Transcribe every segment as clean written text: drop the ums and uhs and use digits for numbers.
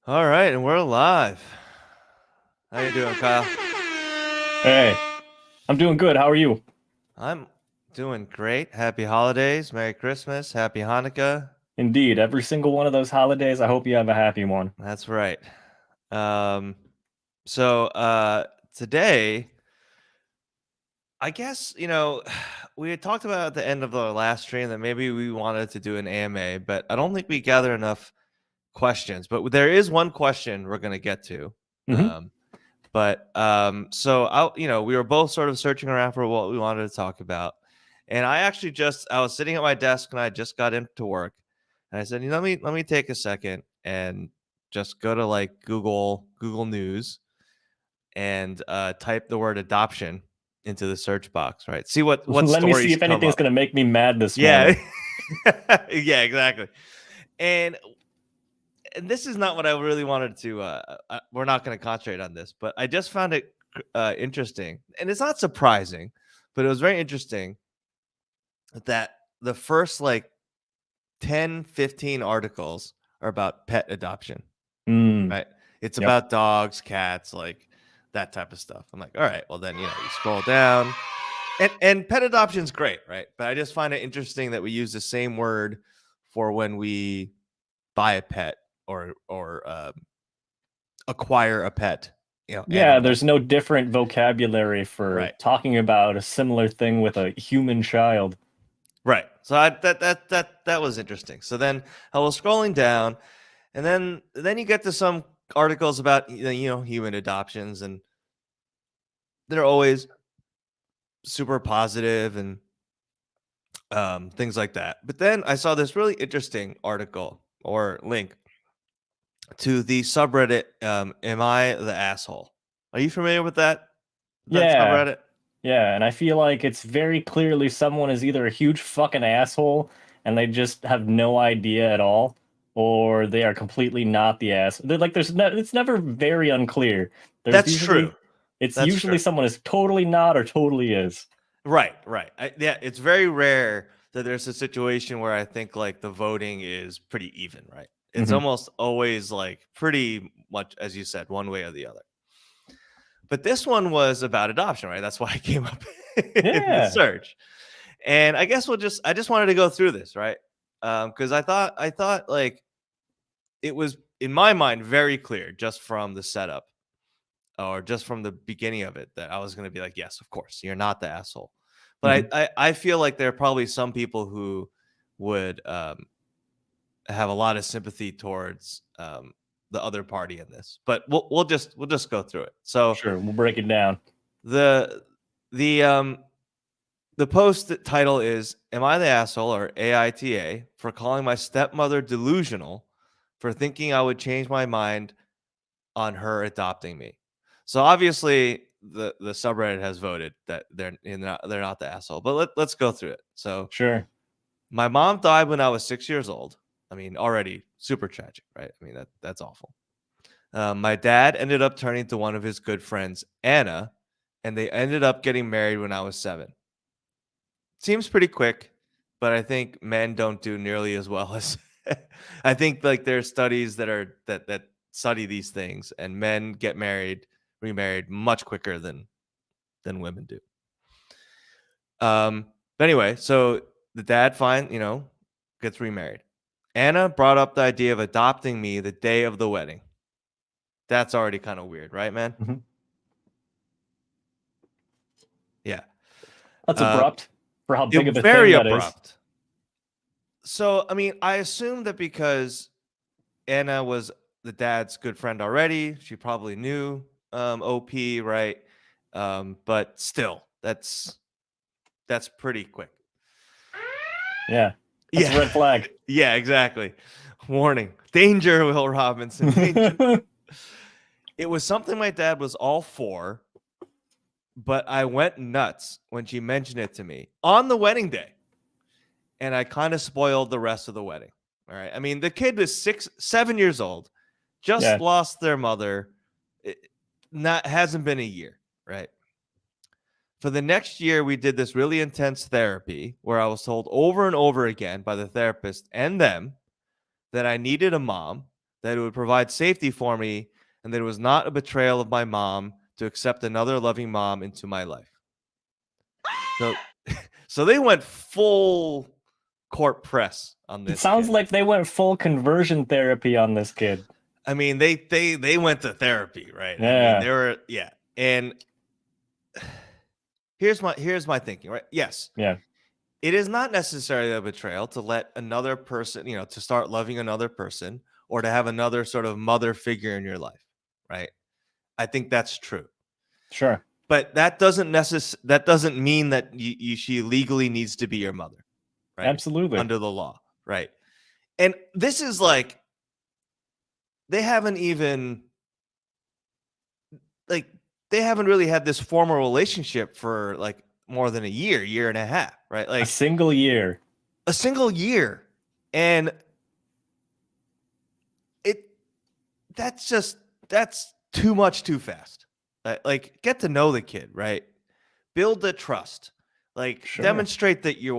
All right, and we're live. How you doing, Kyle? Hey, I'm doing good. How are you? I'm doing great. Happy holidays, Merry Christmas, Happy Hanukkah. Indeed, every single one of those holidays, I hope you have a happy one. That's right. Um, so today, I guess, we had talked about at the end of the last stream that maybe we wanted to do an AMA, but I don't think we gathered enough questions. But there is one question we're going to get to. Hmm. Um, But we were both sort of searching around for what we wanted to talk about. And I was sitting at my desk and I just got into work. And I said, let me take a second and just go to like Google News and type the word adoption into the search box, right? See what Let me see stories if come anything's up. gonna make me mad this Yeah. morning. Yeah, exactly. And and this is not what I really wanted to. We're not going to concentrate on this, but I just found it interesting, and it's not surprising, but it was very interesting that the first like 10, 15 articles are about pet adoption, Mm, right? It's yep. about dogs, cats, like that type of stuff. I'm like, all right, well then you scroll down, and pet adoption's great, right? But I just find it interesting that we use the same word for when we buy a pet or acquire a pet, Yeah, animal. there's no different vocabulary for Right. talking about a similar thing with a human child. Right. So that was interesting. So then I was scrolling down, and then you get to some articles about human adoptions, and they're always super positive and things like that. But then I saw this really interesting article or link to the subreddit. Am I the asshole? Are you familiar with that Yeah, subreddit? yeah, and I feel like it's very clearly someone is either a huge fucking asshole and they just have no idea at all, or they are completely not the ass. They're like, it's never very unclear. There's That's true. usually, it's That's usually true. someone is totally not or totally is. Right, right. Yeah, it's very rare that there's a situation where I think like the voting is pretty even, right? It's Hmm. almost always like pretty much, as you said, one way or the other. But this one was about adoption, right? That's why it came up in the Yeah. search. And I guess I just wanted to go through this, right? Because I thought like it was in my mind very clear just from the setup or just from the beginning of it that I was going to be like, yes, of course, you're not the asshole. But Hmm. I feel like there are probably some people who would have a lot of sympathy towards the other party in this. But we'll just go through it. So Sure, we'll break it down. the the um the post title is "Am I the asshole?" or AITA for calling my stepmother delusional for thinking I would change my mind on her adopting me. So obviously the subreddit has voted that they're not the asshole. But let's go through it. So Sure. my mom died when I was 6 years old. I mean, already super tragic, right? I mean that's awful. My dad ended up turning to one of his good friends, Anna, and they ended up getting married when I was 7. Seems pretty quick, but I think men don't do nearly as well as I think like there's studies that study these things, and men get married, remarried much quicker than women do. But anyway, so the dad gets remarried. Anna brought up the idea of adopting me the day of the wedding. That's already kind of weird, right, man? Hmm. Yeah. That's Um, abrupt for how it big of a very thing that is. abrupt. So, I mean, I assume that because Anna was the dad's good friend already. She probably knew OP, right? But still, that's pretty quick. Yeah, that's a Yeah, red flag. yeah, exactly. Warning: danger, Will Robinson, danger. It was something my dad was all for, but I went nuts when she mentioned it to me on the wedding day, and I kind of spoiled the rest of the wedding. All right. I mean, the kid was 7 years old, just Yeah. lost their mother. It not hasn't been a year, right? For the next year, we did this really intense therapy where I was told over and over again by the therapist and them that I needed a mom, that it would provide safety for me, and that it was not a betrayal of my mom to accept another loving mom into my life. So, so they went full court press on It this sounds kid. like they went full conversion therapy on this kid. I mean, they went to therapy, right? I mean, Yeah. they were And here's my thinking, right? Yes, Yeah. it is not necessarily a betrayal to let another person, to start loving another person or to have another sort of mother figure in your life, right? I think that's true. Sure. But that doesn't mean that she legally needs to be your mother, right? Absolutely. Under the law, right? And this is like they haven't even like they haven't really had this formal relationship for like more than a year and a half, right? A Like single year. a single year. And it that's too much too fast. Like get to know the kid, right? Build the trust. Like Sure. demonstrate that you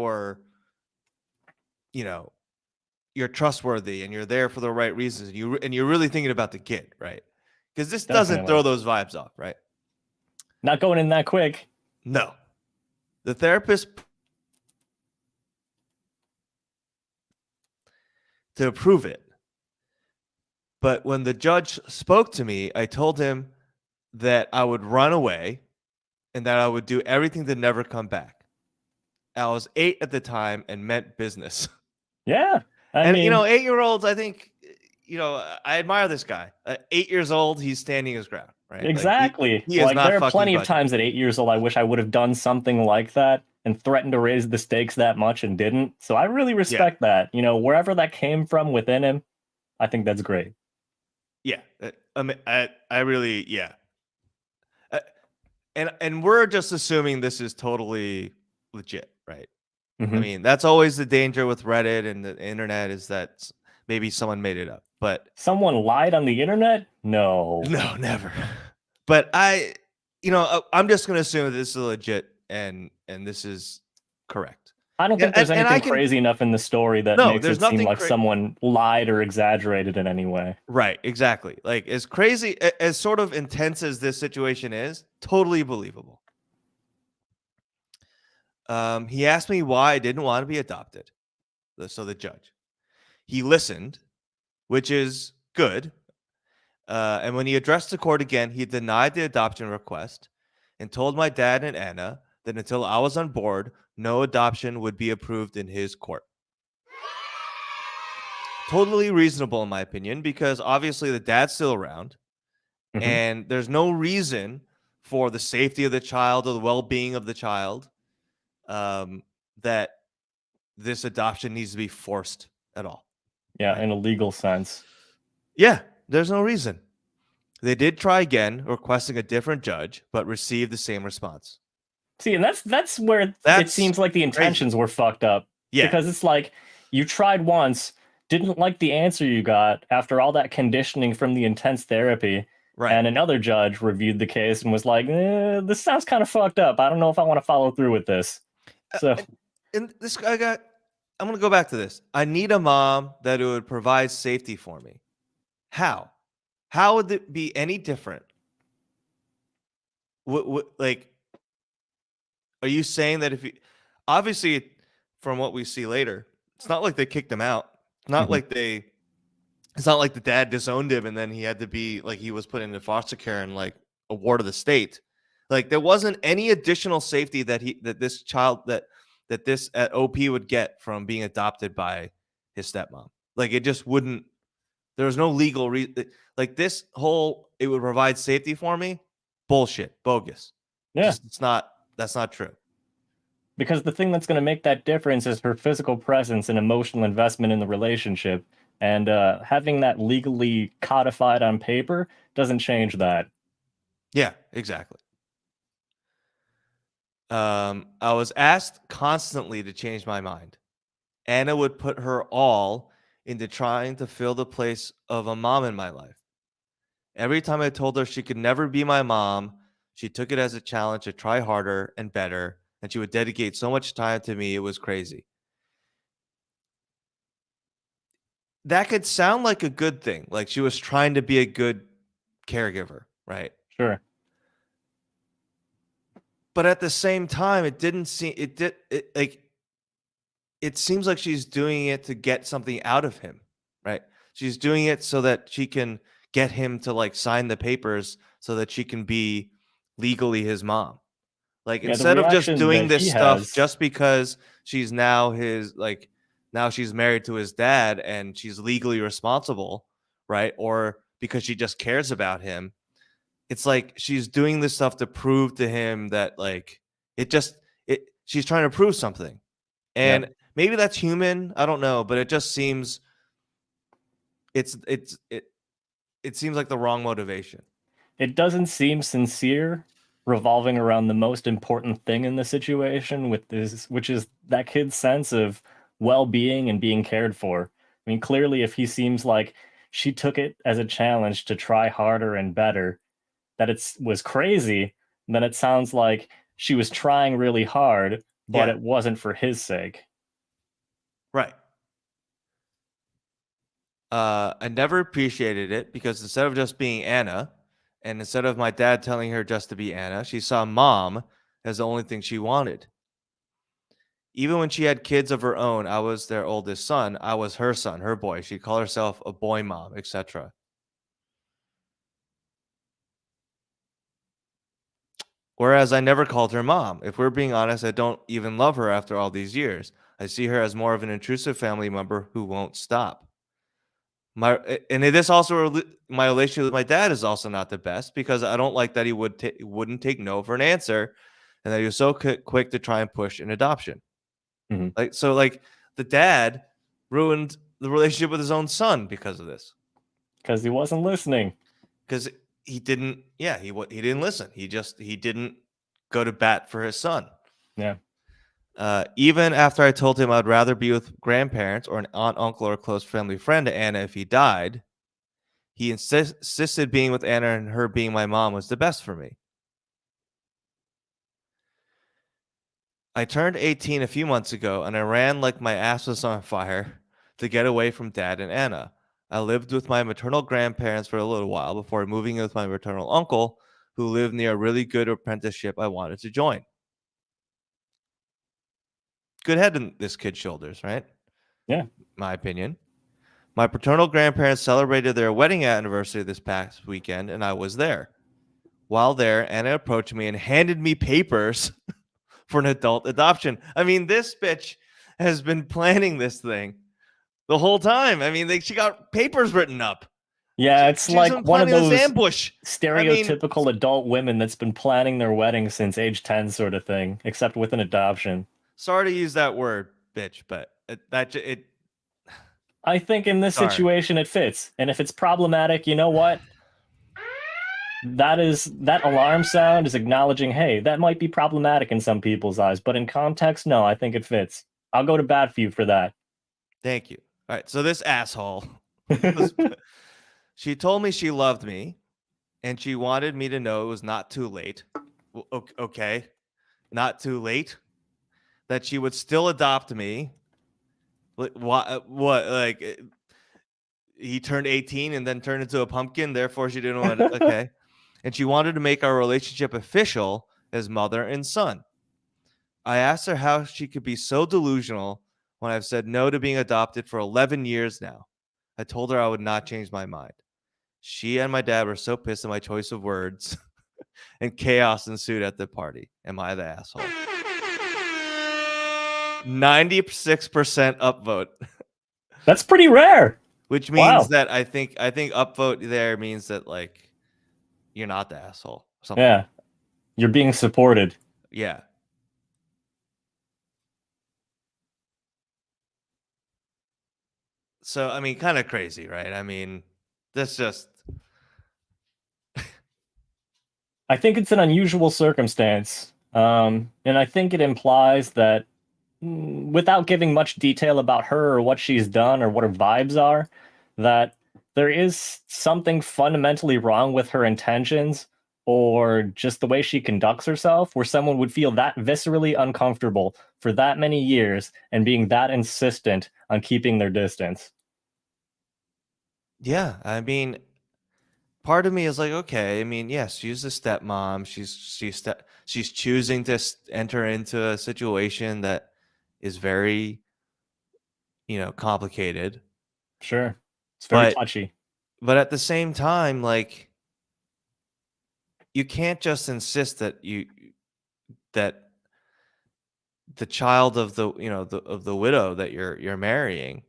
know, you're trustworthy and you're there for the right reasons and you're really thinking about the kid, right? Because this doesn't Definitely. throw those vibes off, right? Not going in that quick. No. The therapist to approve it. But when the judge spoke to me, I told him that I would run away and that I would do everything to never come back. I was 8 at the time and meant business. Yeah. I And mean, 8-year-olds, I think, I admire this guy. 8 years old, he's standing his ground, right? Like exactly. he is Like, there not are fucking plenty of budging. times at 8 years old I wish I would have done something like that and threatened to raise the stakes that much and didn't. So I really Yeah, respect that. Wherever that came from within him, I think that's great. yeah. I mean, I really, yeah. Uh, and we're just assuming this is totally legit, right? I Hmm. mean, that's always the danger with Reddit and the internet is that maybe someone made it up, but Someone lied on the internet? No. no, never. But I'm just gonna assume that this is legit and this is correct. I don't think there's And I anything can crazy enough in the story that no, makes there's it seem nothing like someone lied or exaggerated in any way. right, exactly. Like as crazy as sort of intense as this situation is, totally believable. He asked me why I didn't want to be adopted. So the judge, he listened, which is good. And when he addressed the court again, he denied the adoption request and told my dad and Anna that until I was on board, no adoption would be approved in his court. Totally reasonable, in my opinion, because obviously the dad's still around Hmm. and there's no reason for the safety of the child or the well being of the child that this adoption needs to be forced at all. Yeah, Right? in a legal sense. Yeah, there's no reason. They did try again, requesting a different judge, but received the same response. See, and that's where it That's seems like the crazy. intentions were fucked up. Yeah, Because it's like you tried once, didn't like the answer you got after all that conditioning from the intense therapy, right. and another judge reviewed the case and was like, this sounds kind of fucked up. I don't know if I want to follow through with this. Uh, So and this guy got. I'm gonna go back to this. I need a mom that would provide safety for me. How? How would it be any different? Like, are you saying that if you, obviously, from what we see later, it's not like they kicked him out. It's not mhm, like they. It's not like the dad disowned him and then he had to be like he was put into foster care and like a ward of the state. Like there wasn't any additional safety that this child that this at OP would get from being adopted by his stepmom. Like it just wouldn't. There was no legal like this whole it would provide safety for me. Bullshit, bogus. yeah, Just it's not. That's not true. because the thing that's going to make that difference is her physical presence and emotional investment in the relationship. And having that legally codified on paper doesn't change that. Yeah, exactly. I was asked constantly to change my mind. Anna would put her all into trying to fill the place of a mom in my life. Every time I told her she could never be my mom, she took it as a challenge to try harder and better, and she would dedicate so much time to me, it was crazy. that could sound like a good thing. Like she was trying to be a good caregiver, right? Sure. But at the same time, it didn't seem it did it like it seems like she's doing it to get something out of him, right? She's doing it so that she can get him to like sign the papers so that she can be legally his mom. Like Yeah, the instead of just reaction doing that this he stuff has. just because she's now his like now she's married to his dad and she's legally responsible, right? Or because she just cares about him. It's like she's doing this stuff to prove to him that like it just it she's trying to prove something. Yep. And maybe that's human, I don't know, but it just seems it's it's it it seems like the wrong motivation. It doesn't seem sincere, revolving around the most important thing in the situation, with this, which is that kid's sense of well-being and being cared for. I mean, clearly, if he seems like she took it as a challenge to try harder and better, that it was crazy, then it sounds like she was trying really hard, but Yeah, it wasn't for his sake. right. I never appreciated it because instead of just being Anna, and instead of my dad telling her just to be Anna, she saw mom as the only thing she wanted. Even when she had kids of her own, I was their oldest son. I was her son, her boy. She'd call herself a boy mom, etc. Whereas I never called her mom. If we're being honest, I don't even love her after all these years. I see her as more of an intrusive family member who won't stop. This also my relationship with my dad is also not the best because I don't like that he wouldn't take no for an answer, and that he was so quick to try and push an adoption. Mhm. Like the dad ruined the relationship with his own son because of this. Because he wasn't listening. Because he didn't, yeah, he didn't listen. He didn't go to bat for his son. Yeah. Even after I told him I'd rather be with grandparents or an aunt, uncle, or a close family friend to Anna if he died, he insisted being with Anna and her being my mom was the best for me. I turned 18 a few months ago and I ran like my ass was on fire to get away from dad and Anna. I lived with my maternal grandparents for a little while before moving in with my maternal uncle, who lived near a really good apprenticeship I wanted to join. Good head in this kid's shoulders, right? Yeah. My opinion. My paternal grandparents celebrated their wedding anniversary this past weekend, and I was there. While there, Anna approached me and handed me papers for an adult adoption. I mean, this bitch has been planning this thing the whole time. I mean, she got papers written up. Yeah, it's She's like been one of planning this those ambush. I mean, stereotypical adult women that's been planning their wedding since age 10 sort of thing, except with an adoption. sorry to use that word, bitch, but it. I think in this Sorry. situation it fits. And if it's problematic, you know what? That alarm sound is acknowledging, hey, that might be problematic in some people's eyes, but in context, no, I think it fits. I'll go to bat for you for that. Thank you. All right, so this asshole, she told me she loved me, and she wanted me to know it was not too late. Okay, not too late. That she would still adopt me. What? Like he turned 18 and then turned into a pumpkin. Therefore, she didn't want to. Okay, and she wanted to make our relationship official as mother and son. I asked her how she could be so delusional when I've said no to being adopted for 11 years now. I told her I would not change my mind. She and my dad were so pissed at my choice of words, and chaos ensued at the party. Am I the asshole? 96% upvote, That's pretty rare. which means Wow. that I think upvote there means that like you're not the asshole. Something. Yeah. You're being supported. Yeah. So I mean, kind of crazy, right? I mean, that's just I think it's an unusual circumstance. And I think it implies that, without giving much detail about her or what she's done or what her vibes are, that there is something fundamentally wrong with her intentions or just the way she conducts herself, where someone would feel that viscerally uncomfortable for that many years and being that insistent on keeping their distance. Yeah, I mean, part of me is like, okay, I mean, yes, she's a stepmom. She's choosing to enter into a situation that is very, complicated. Sure. It's very But touchy. but at the same time, like, you can't just insist that the child of the widow that you're marrying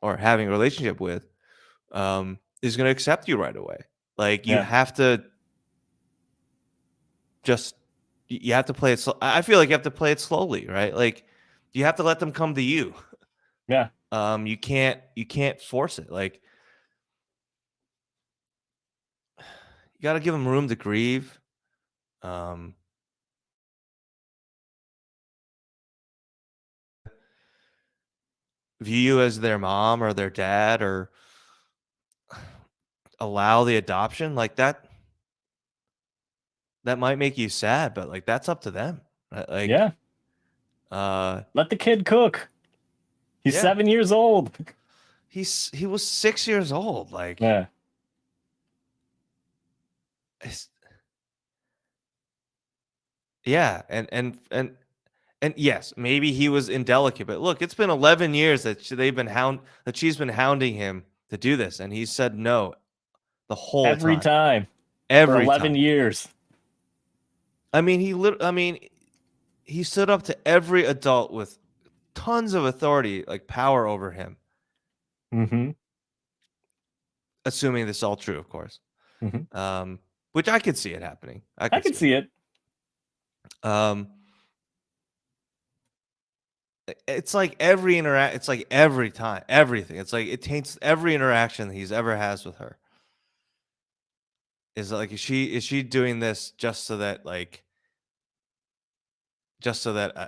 or having a relationship with is going to accept you right away. Like, you Yeah. have to just you have to play it I feel like you have to play it slowly, right? Like, you have to let them come to you. Yeah. You can't force it. Like, you got to give them room to grieve. Um View you as their mom or their dad, or allow the adoption like that might make you sad, but like, that's up to them. Like, Yeah. uh Let the kid cook. He's yeah, 7 years old. he was 6 years old. Like, Yeah. it's, yeah, and yes, maybe he was indelicate, but look, it's been 11 years that she's been hounding him to do this, and he said no the whole Every time, time for every 11 time. years. I mean, he stood up to every adult with tons of authority, like power over him, Mm-hmm. assuming this is all true, of course. Mm-hmm. Um, which I could see it happening. I I could can see it. see it. Um, it's like it's like every time, everything. It's like it taints every interaction that he's ever has with her. Is like, is she doing this just so that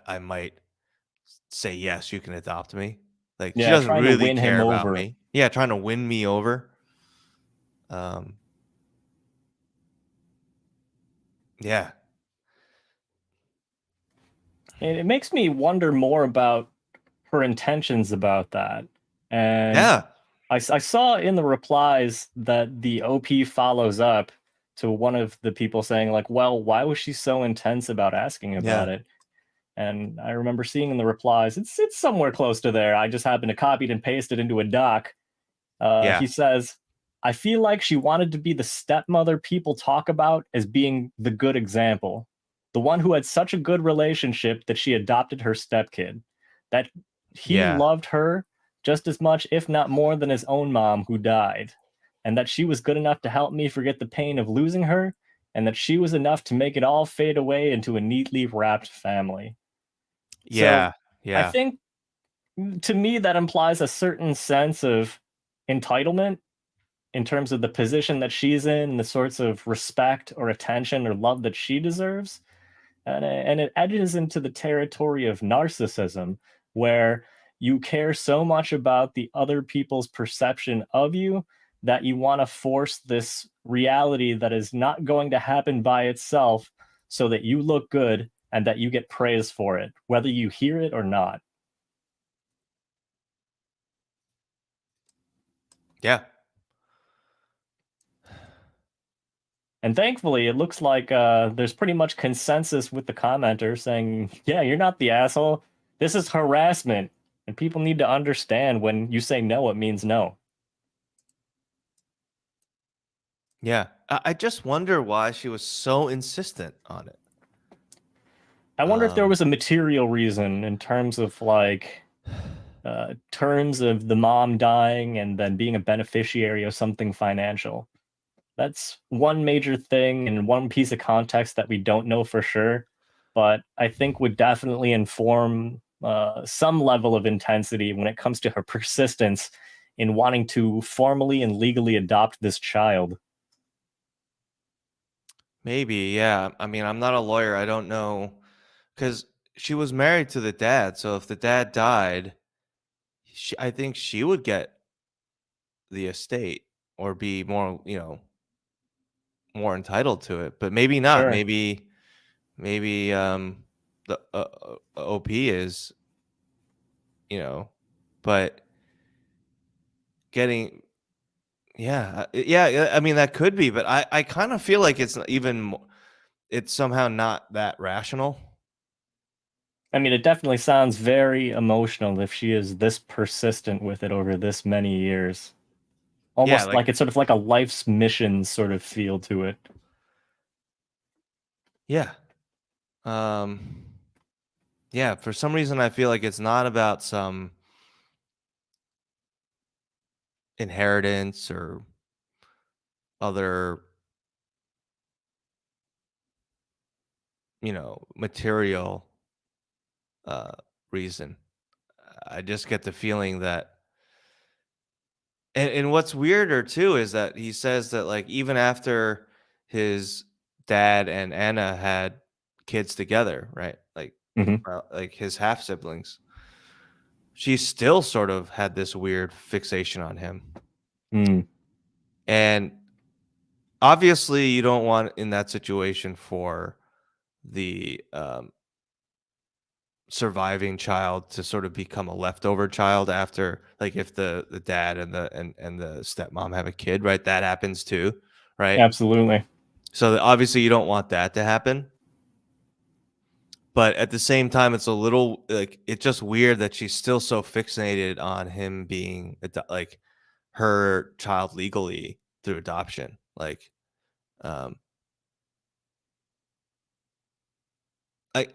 I might say yes, you can adopt me? Like, she Yeah, doesn't trying to really win him care about over. me. Yeah, trying to win me over. Um, yeah, And it makes me wonder more about her intentions about that. And yeah, I saw in the replies that the OP follows up to one of the people saying, like, well, why was she so intense about asking about yeah, it? And I remember seeing in the replies, it's somewhere close to there. I just happened to copy it and paste it into a doc. yeah, He says, I feel like she wanted to be the stepmother people talk about as being the good example, the one who had such a good relationship that she adopted her stepkid, that he yeah, loved her just as much, if not more, than his own mom who died, and that she was good enough to help me forget the pain of losing her, and that she was enough to make it all fade away into a neatly wrapped family. So yeah, I yeah, think to me that implies a certain sense of entitlement in terms of the position that she's in, the sorts of respect or attention or love that she deserves. And it edges into the territory of narcissism, where you care so much about the other people's perception of you that you want to force this reality that is not going to happen by itself so that you look good and that you get praise for it, whether you hear it or not. yeah. And thankfully, it looks like there's pretty much consensus with the commenter saying, yeah, you're not the asshole. This is harassment. And people need to understand when you say no, it means no. Yeah. I just wonder why she was so insistent on it. I wonder if there Um, was a material reason in terms of like terms of the mom dying and then being a beneficiary of something financial. That's one major thing and one piece of context that we don't know for sure, but I think would definitely inform some level of intensity when it comes to her persistence in wanting to formally and legally adopt this child. maybe, yeah. I mean, I'm not a lawyer. I don't know, because she was married to the dad. So if the dad died, I think she would get the estate, or be more entitled to it. But maybe not. Sure. Maybe the OP is, you know, but getting. Yeah. I mean, that could be, but I kind of feel like it's it's somehow not that rational. I mean, it definitely sounds very emotional if she is this persistent with it over this many years. Yeah, Almost like like it's sort of like a life's mission sort of feel to it. yeah. Um, yeah, for some reason I feel like it's not about some inheritance or other, material uh reason. I just get the feeling that, and what's weirder too is that he says that, like, even after his dad and Anna had kids together, right? Hmm. Like his half siblings, she still sort of had this weird fixation on him. Mm, And obviously you don't want in that situation for the surviving child to sort of become a leftover child after, like, if the dad and the stepmom have a kid, right? That happens too, right? absolutely. So obviously you don't want that to happen. But at the same time, it's a little like it's just weird that she's still so fixated on him being like her child legally through adoption. Like, um, I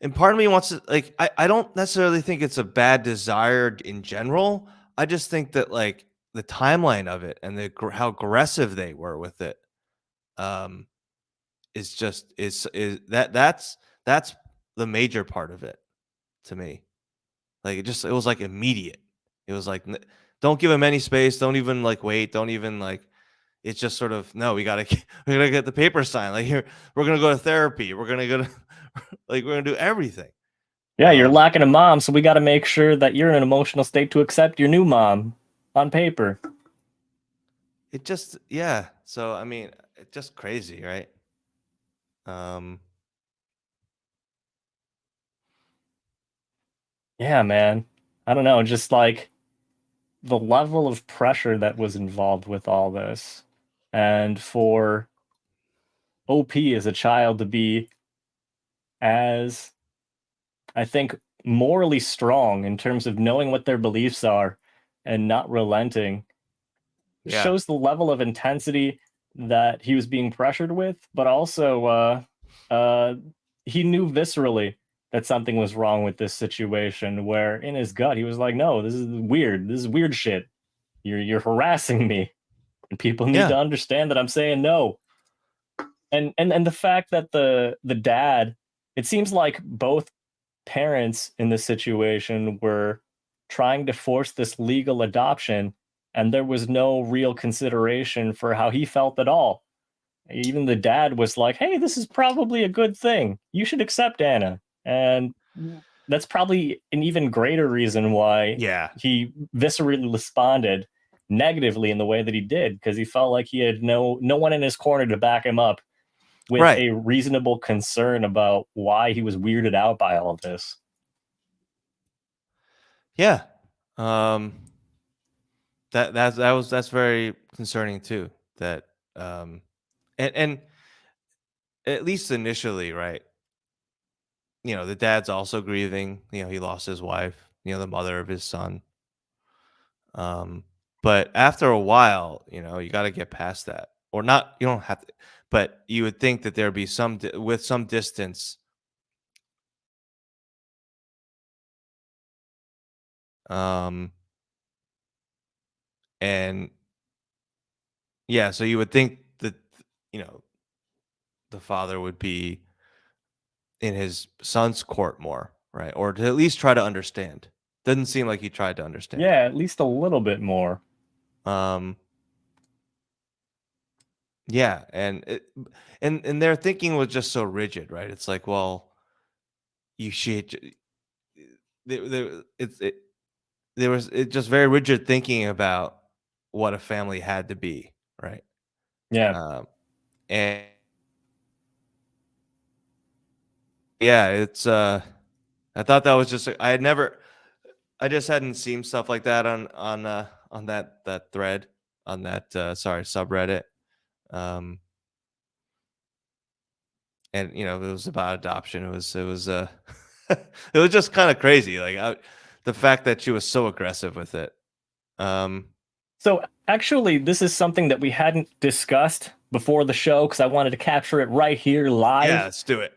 and part of me wants to, like, I don't necessarily think it's a bad desire in general. I just think that, like, the timeline of it and how aggressive they were with it, um, is just is that's the major part of it to me. Like, it was, like, immediate. It was like, "N don't give him any space, don't even, like, wait, don't even, like." It's just sort of, "No, we gotta we gotta get the paper signed, like, here, we're gonna go to therapy, we're gonna go to like, we're gonna do everything." Yeah, you're Um, lacking a mom, so we got to make sure that you're in an emotional state to accept your new mom on paper. it just yeah, so, I mean, it's just crazy, right? Um, Yeah, man. I don't know, just like the level of pressure that was involved with all this. And for OP as a child to be as, I think, morally strong in terms of knowing what their beliefs are and not relenting yeah, shows the level of intensity that he was being pressured with, but also uh, he knew viscerally that something was wrong with this situation. Where in his gut he was like, "No, this is weird. This is weird shit. You're harassing me, and people need yeah, to understand that I'm saying no." And the fact that the dad, it seems like both parents in this situation were trying to force this legal adoption, and there was no real consideration for how he felt at all. Even the dad was like, "Hey, this is probably a good thing. You should accept Anna." And that's probably an even greater reason why yeah, he viscerally responded negatively in the way that he did, because he felt like he had no one in his corner to back him up with right, a reasonable concern about why he was weirded out by all of this. yeah, um, that's very concerning too, that, um and at least initially, right, the dad's also grieving, he lost his wife, the mother of his son. Um, but after a while, you got to get past that, or not. You don't have to, but you would think that there'd be with some distance. Um, and yeah, so you would think that you know the father would be in his son's court more, right, or to at least try to understand. Doesn't seem like he tried to understand. Yeah, at least a little bit more. Um, yeah, and their thinking was just so rigid, right? It's like, well, you should. It's there was just very rigid thinking about what a family had to be, right? Yeah. Um, and yeah, I thought that was just I had never I just hadn't seen stuff like that on that thread. subreddit. Um, and it was about adoption. It was it was just kind of crazy. Like the fact that she was so aggressive with it. Um, So actually, this is something that we hadn't discussed before the show because I wanted to capture it right here yeah, live. let's do it.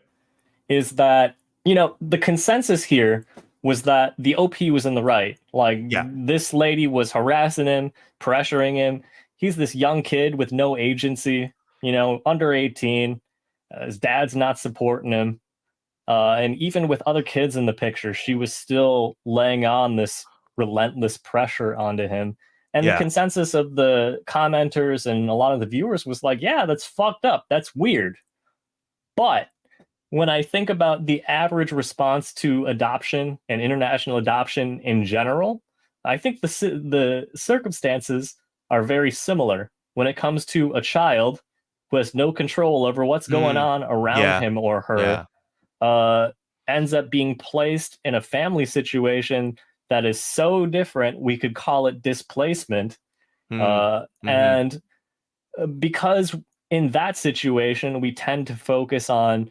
Is that the consensus here was that the OP was in the right. Like Yeah, this lady was harassing him, pressuring him. He's this young kid with no agency, under 18. His dad's not supporting him. And even with other kids in the picture, she was still laying on this relentless pressure onto him. And the yeah. consensus of the commenters and a lot of the viewers was like, yeah, that's fucked up. That's weird. But when I think about the average response to adoption and international adoption in general, I think the circumstances are very similar when it comes to a child who has no control over what's going Mm, on around yeah, him or her, yeah. uh, ends up being placed in a family situation that is so different, we could call it displacement. Mm, mm-hmm. And because in that situation, we tend to focus on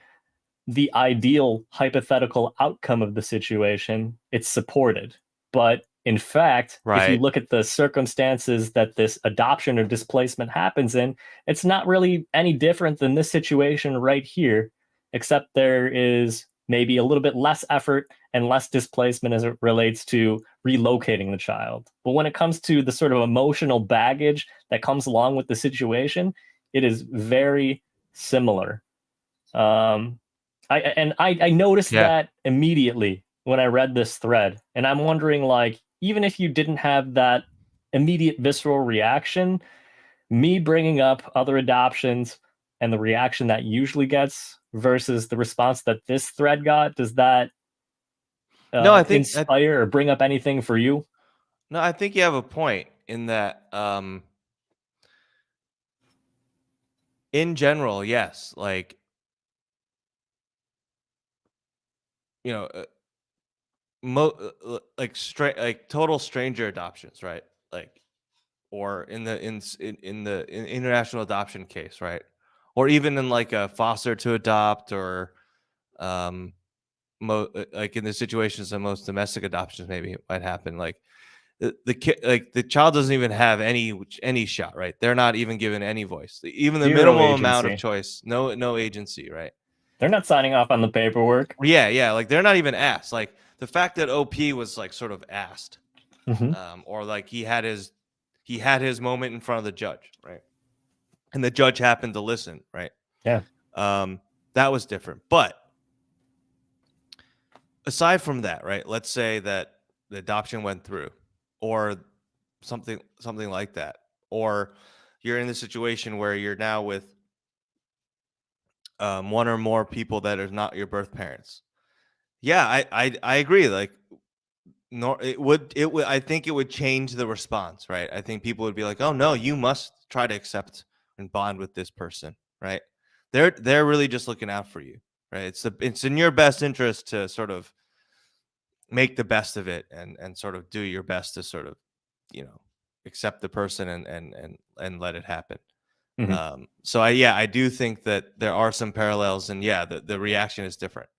the ideal hypothetical outcome of the situation, it's supported. But in fact, if you Right. look at the circumstances that this adoption or displacement happens in, it's not really any different than this situation right here, except there is maybe a little bit less effort and less displacement as it relates to relocating the child. But when it comes to the sort of emotional baggage that comes along with the situation, it is very similar. Um, I noticed Yeah. that immediately when I read this thread, and I'm wondering, like, even if you didn't have that immediate visceral reaction, me bringing up other adoptions and the reaction that usually gets versus the response that this thread got, does that No, I think inspire or bring up anything for you? no, I think you have a point in that. In general, yes. Like you know, like total stranger adoptions, right? Like, or in international adoption case, right? Or even in like a foster to adopt, or um, like in the situations that most domestic adoptions maybe might happen. Like the kid, like the child doesn't even have any shot, right? They're not even given any voice, even the Zero minimum amount of agency. choice. No agency, right? They're not signing off on the paperwork. Yeah, yeah. Like they're not even asked. Like the fact that OP was like sort of asked, Mm-hmm. or like he had his moment in front of the judge, right? And the judge happened to listen, right? Yeah. Um, that was different. But aside from that, right? Let's say that the adoption went through, or something like that, or you're in the situation where you're now with one or more people that are not your birth parents. Yeah, I agree. Like, nor it would I think it would change the response, right? I think people would be like, oh no, you must try to accept and bond with this person, right? They're really just looking out for you, right? It's in your best interest to sort of make the best of it, and sort of do your best to sort of you know accept the person, and let it happen. Mm-hmm. So I do think that there are some parallels, and yeah, the reaction is different.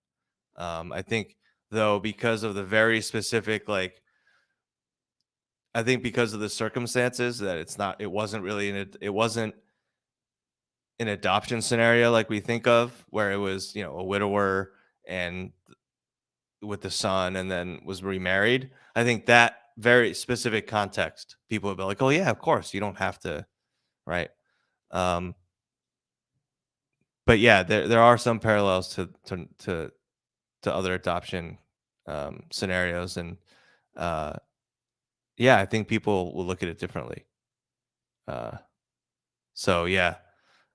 I think, though, because of the very specific, like, I think because of the circumstances, that it wasn't an adoption scenario like we think of, where it was a widower and with the son, and then was remarried. I think that very specific context, people would be like, oh yeah, of course, you don't have to, right? Um, but yeah, there are some parallels to other adoption scenarios, and uh, yeah, I think people will look at it differently. Uh, so yeah,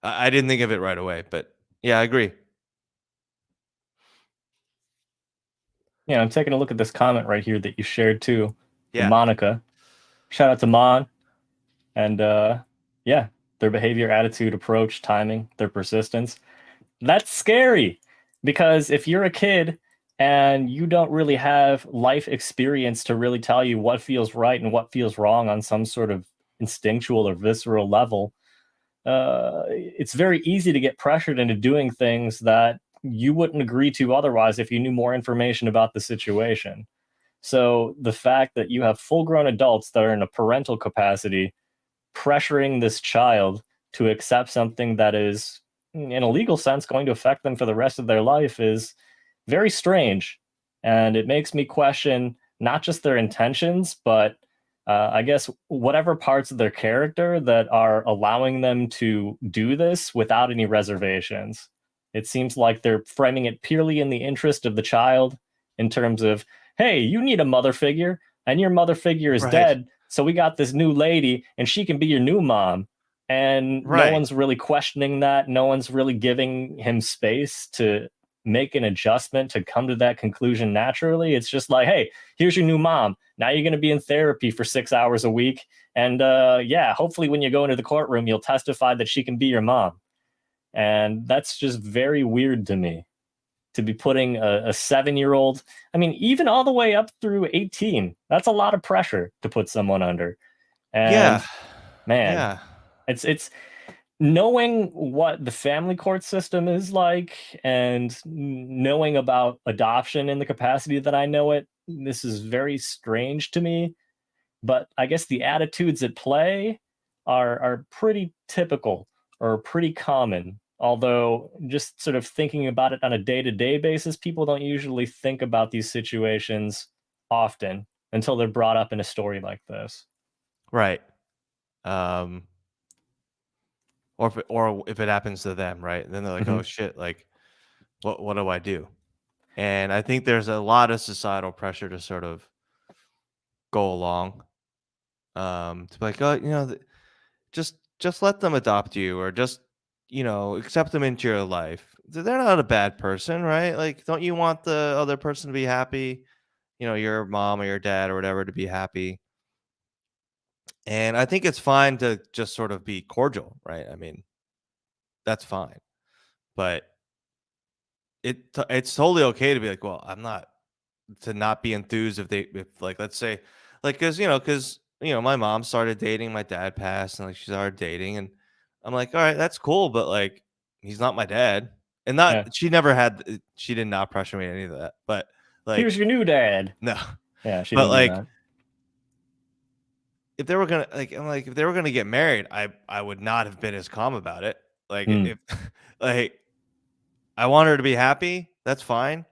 I didn't think of it right away, but yeah, I agree. Yeah, I'm taking a look at this comment right here that you shared too from Yeah, Monica. Shout out to Mon. And yeah, their behavior, attitude, approach, timing, their persistence. That's scary because if you're a kid and you don't really have life experience to really tell you what feels right and what feels wrong on some sort of instinctual or visceral level, it's very easy to get pressured into doing things that you wouldn't agree to otherwise if you knew more information about the situation. So the fact that you have full grown adults that are in a parental capacity pressuring this child to accept something that is, in a legal sense, going to affect them for the rest of their life is very strange. And it makes me question not just their intentions, but I guess whatever parts of their character that are allowing them to do this without any reservations. It seems like they're framing it purely in the interest of the child in terms of, hey, you need a mother figure, and your mother figure is Right. dead. So we got this new lady, and she can be your new mom. And no Right. one's really questioning that. No one's really giving him space to make an adjustment to come to that conclusion naturally. It's just like, hey, here's your new mom. Now you're going to be in therapy for 6 hours a week. And yeah, hopefully when you go into the courtroom, you'll testify that she can be your mom. And that's just very weird to me to be putting a 7-year-old, I mean, even all the way up through 18. That's a lot of pressure to put someone under. Yeah. And man, Yeah. it's knowing what the family court system is like and knowing about adoption in the capacity that I know it, this is very strange to me. But I guess the attitudes at play are pretty typical or pretty common. Although, just sort of thinking about it on a day to day basis, people don't usually think about these situations often until they're brought up in a story like this. Right. Um, or if it happens to them, right? Then they're like, Mm-hmm. "Oh shit! Like, what do I do?" And I think there's a lot of societal pressure to sort of go along, to be like, "Oh, just let them adopt you, or just accept them into your life. They're not a bad person, right? Like, don't you want the other person to be happy? Your mom or your dad or whatever to be happy." And I think it's fine to just sort of be cordial, right? I mean, that's fine. But it's totally okay to be like, "Well, I'm not to not be enthused if like, let's say, like, because my mom started dating, my dad passed, and like she started dating, and I'm like, all right, that's cool, but like, he's not my dad, and Yeah. not she never had she did not pressure me any of that, but Here's like, your new dad. no, Yeah, she but didn't do like, that. if they were gonna like, I'm like, if they were gonna get married, I would not have been as calm about it. Like, Mm. if like I want her to be happy, that's fine.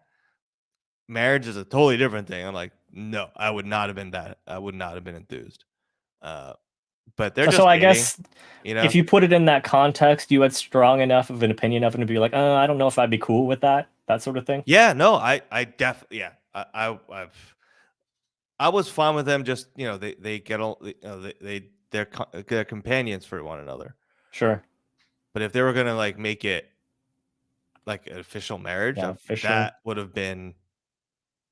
Marriage is a totally different thing. I'm like, no, I would not have been that. I would not have been enthused. Uh, but they're So just I dating, guess you know? if you put it in that context, you had strong enough of an opinion of it to be like, I don't know if I'd be cool with that sort of thing. Yeah, no, I definitely, yeah, I was fine with them. Just they get all, they're companions for one another. Sure. But if they were gonna like make it like an official marriage, Yeah, officially. that would have been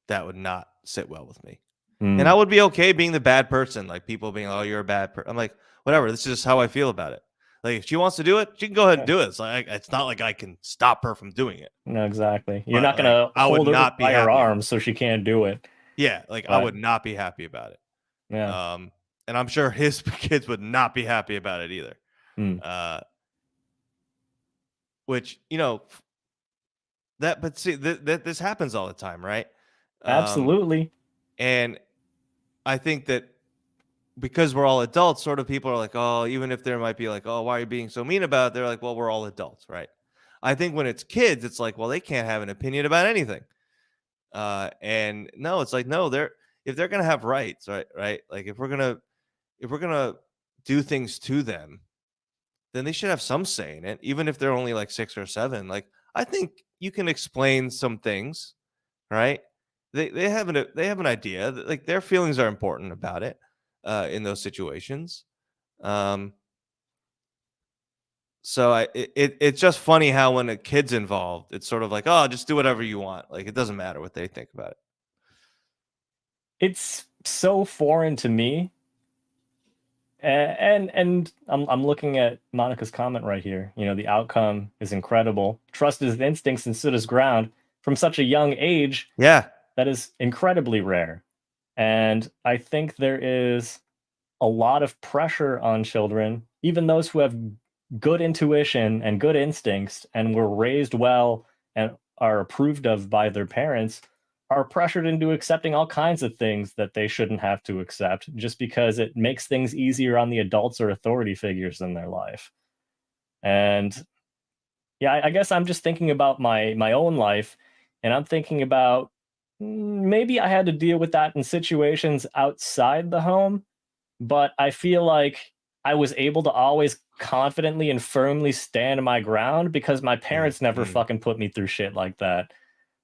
that would not sit well with me. And I Mm. would be okay being the bad person, like people being, "Oh, you're a bad person." I'm like, whatever. This is just how I feel about it. Like, if she wants to do it, she can go ahead and Yeah. do it. It's not like I can stop her from doing it. No, exactly. You're But not like, gonna I would hold her not be by her happy about arms it. so she can't do it. Yeah, like I But would not be happy about it. yeah. And I'm sure his kids would not be happy about it either. Mm. Uh, which but see that this happens all the time, right? Um, Absolutely. and I think that because we're all adults, sort of people are like, oh, even if there might be like, oh, why are you being so mean about it? They're like, well, we're all adults, right? I think when it's kids, it's like, well, they can't have an opinion about anything. And no, it's like, no, if they're gonna have rights, right? Like if we're gonna do things to them, then they should have some say in it, even if they're only like 6 or 7. Like, I think you can explain some things, right? They have an idea that like their feelings are important about it in those situations. Um, so it's just funny how when a kid's involved, it's sort of like, oh, just do whatever you want. Like, it doesn't matter what they think about it. It's so foreign to me. And I'm looking at Monica's comment right here. You know, the outcome is incredible. Trust his instincts and stood his ground from such a young age. Yeah. That is incredibly rare. And I think there is a lot of pressure on children, even those who have good intuition and good instincts and were raised well and are approved of by their parents, are pressured into accepting all kinds of things that they shouldn't have to accept just because it makes things easier on the adults or authority figures in their life. And yeah, I guess I'm just thinking about my own life, and I'm thinking about maybe I had to deal with that in situations outside the home, but I feel like I was able to always confidently and firmly stand my ground because my parents never Mhm. fucking put me through shit like that.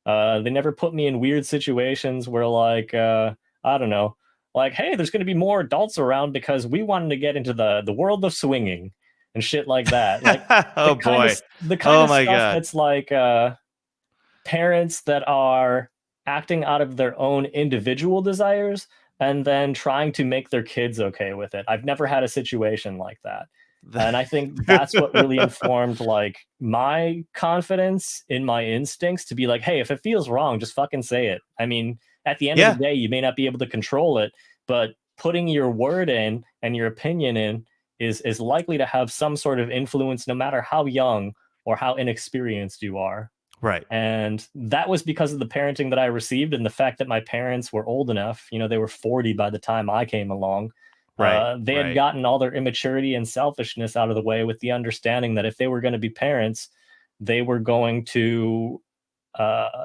They never put me in weird situations where, like, I don't know, like, hey, there's going to be more adults around because we wanted to get into the world of swinging and shit like that. Like Oh boy. the kind Oh of my stuff god. that's like parents that are acting out of their own individual desires and then trying to make their kids okay with it. I've never had a situation like that. And I think that's what really informed like my confidence in my instincts to be like, hey, if it feels wrong, just fucking say it. I mean, at the end of the Yeah, day, you may not be able to control it, but putting your word in and your opinion in is likely to have some sort of influence no matter how young or how inexperienced you are. right. And that was because of the parenting that I received and the fact that my parents were old enough. You know, they were 40 by the time I came along. Right. They had Right. gotten all their immaturity and selfishness out of the way with the understanding that if they were going to be parents, they were going to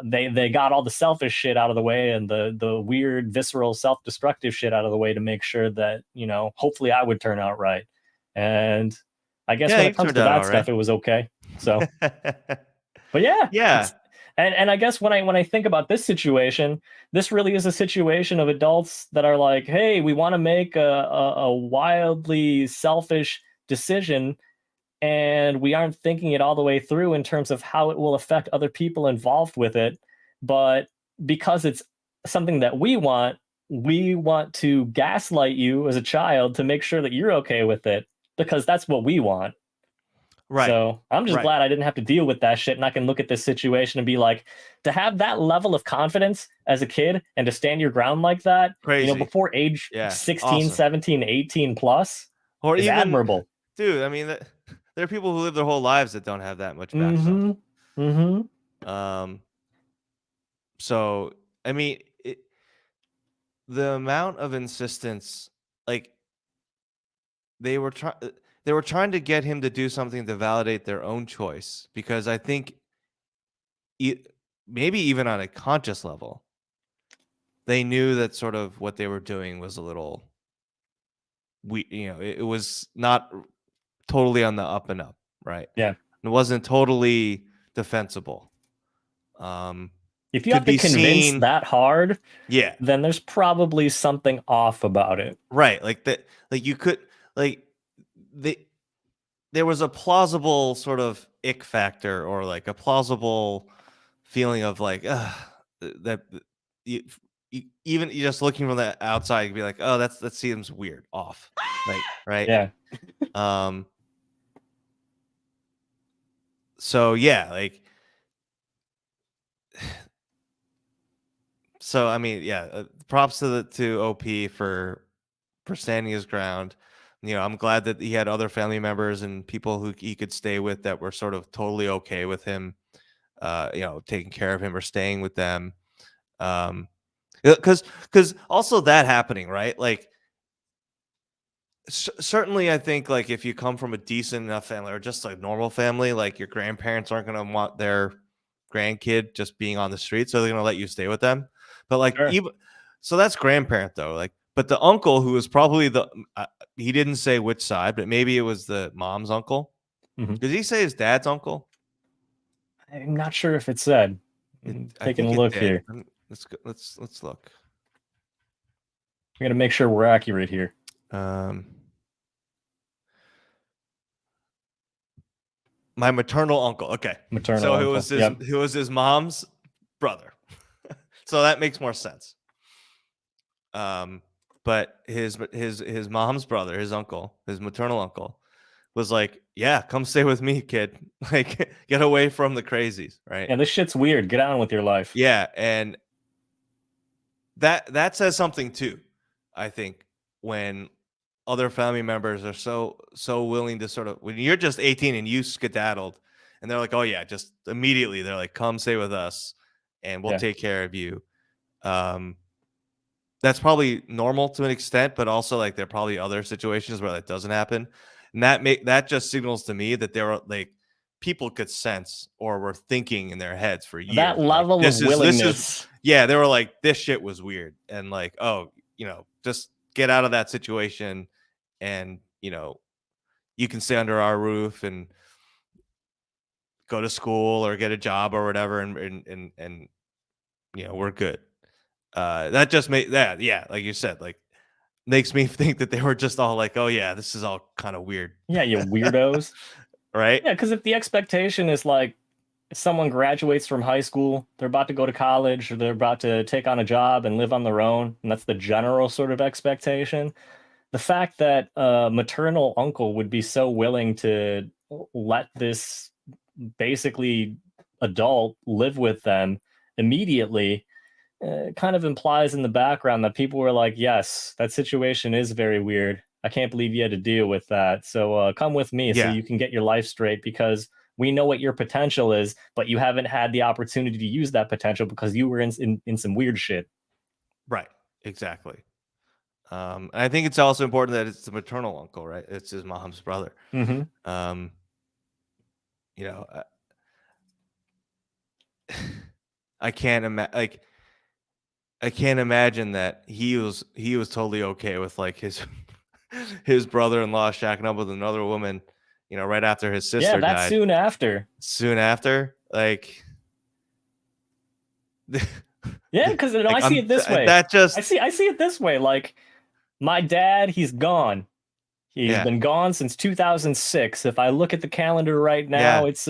they got all the selfish shit out of the way and the weird visceral self-destructive shit out of the way to make sure that, you know, hopefully I would turn out right. And I guess Yeah, when it you've comes turned to out that all right. stuff, it was okay. So but yeah, Yeah. it's and I guess when I think about this situation, this really is a situation of adults that are like, hey, we want to make a wildly selfish decision, and we aren't thinking it all the way through in terms of how it will affect other people involved with it. But because it's something that we want to gaslight you as a child to make sure that you're okay with it because that's what we want. Right. So I'm just Right. glad I didn't have to deal with that shit. And I can look at this situation and be like, to have that level of confidence as a kid and to stand your ground like that, you know, Crazy. before age Yeah. 16, Awesome. 17, 18 plus Or is even, admirable. dude, I mean, there are people who live their whole lives that don't have that much backbone. Mm-hmm. Mm-hmm. Um, so I mean, the amount of insistence, like they were trying to get him to do something to validate their own choice because I think e maybe even on a conscious level, they knew that sort of what they were doing was a little it was not totally on the up and up, right? Yeah. It wasn't totally defensible. Um, If you could have to be convince seen. that hard, Yeah, then there's probably something off about it. right, like that, like you could, like, they there was a plausible sort of ick factor or like a plausible feeling of like, that you, even you just looking from the outside, you'd be like, oh, that seems weird, off, like, right? Yeah. Um, so yeah, like, so I mean, yeah, props to OP for standing his ground. You know, I'm glad that he had other family members and people who he could stay with that were sort of totally okay with him, taking care of him or staying with them. Um, because also that happening, right? Like, certainly, I think like if you come from a decent enough family or just like normal family, like your grandparents aren't gonna want their grandkid just being on the street, so they're gonna let you stay with them. But like Sure. even so, that's grandparent though. Like, but the uncle who was probably he didn't say which side, but maybe it was the mom's uncle. Mhm. Did he say his dad's uncle? I'm not sure if it said. I Taking a think it look did. here. Let's go, let's look. I'm gonna make sure we're accurate here. Um, my maternal uncle. Okay, Maternal so uncle. Yep. it was his mom's brother. So that makes more sense. Um, but his mom's brother, his uncle, his maternal uncle, was like, "Yeah, come stay with me, kid. Like, get away from the crazies, right?" Yeah, this shit's weird. Get on with your life. Yeah, and that says something too. I think when other family members are so willing to sort of, when you're just 18 and you skedaddled, and they're like, oh yeah, just immediately they're like, come stay with us and we'll Yeah. take care of you. Um, that's probably normal to an extent, but also like there are probably other situations where that doesn't happen, and that just signals to me that there are like people could sense or were thinking in their heads for That years like level of this is willingness. yeah, they were like, this shit was weird, and like, oh, just get out of that situation, and you can stay under our roof and go to school or get a job or whatever, and we're good. That just made that, yeah, like you said, like makes me think that they were just all like, oh yeah, this is all kind of weird. Yeah, you weirdos. Right. Yeah, because if the expectation is like if someone graduates from high school, they're about to go to college, or they're about to take on a job and live on their own, and that's the general sort of expectation. The fact that a maternal uncle would be so willing to let this basically adult live with them immediately kind of implies in the background that people were like, yes, that situation is very weird. I can't believe you had to deal with that. So come with me so Yeah. you can get your life straight, because we know what your potential is, but you haven't had the opportunity to use that potential because you were in some weird shit. Right. Exactly. And I think it's also important that it's the maternal uncle, right? It's his mom's brother. Mm-hmm. Um, you know, I can't imagine, like, I can't imagine that he was totally okay with like his his brother-in-law shacking up with another woman, right after his Yeah, sister that's died. soon after. Soon after, like, Yeah, because like I see it this way. that just I see it this way. Like my dad, he's gone. He's yeah, been gone since 2006. If I look at the calendar right yeah, now, it's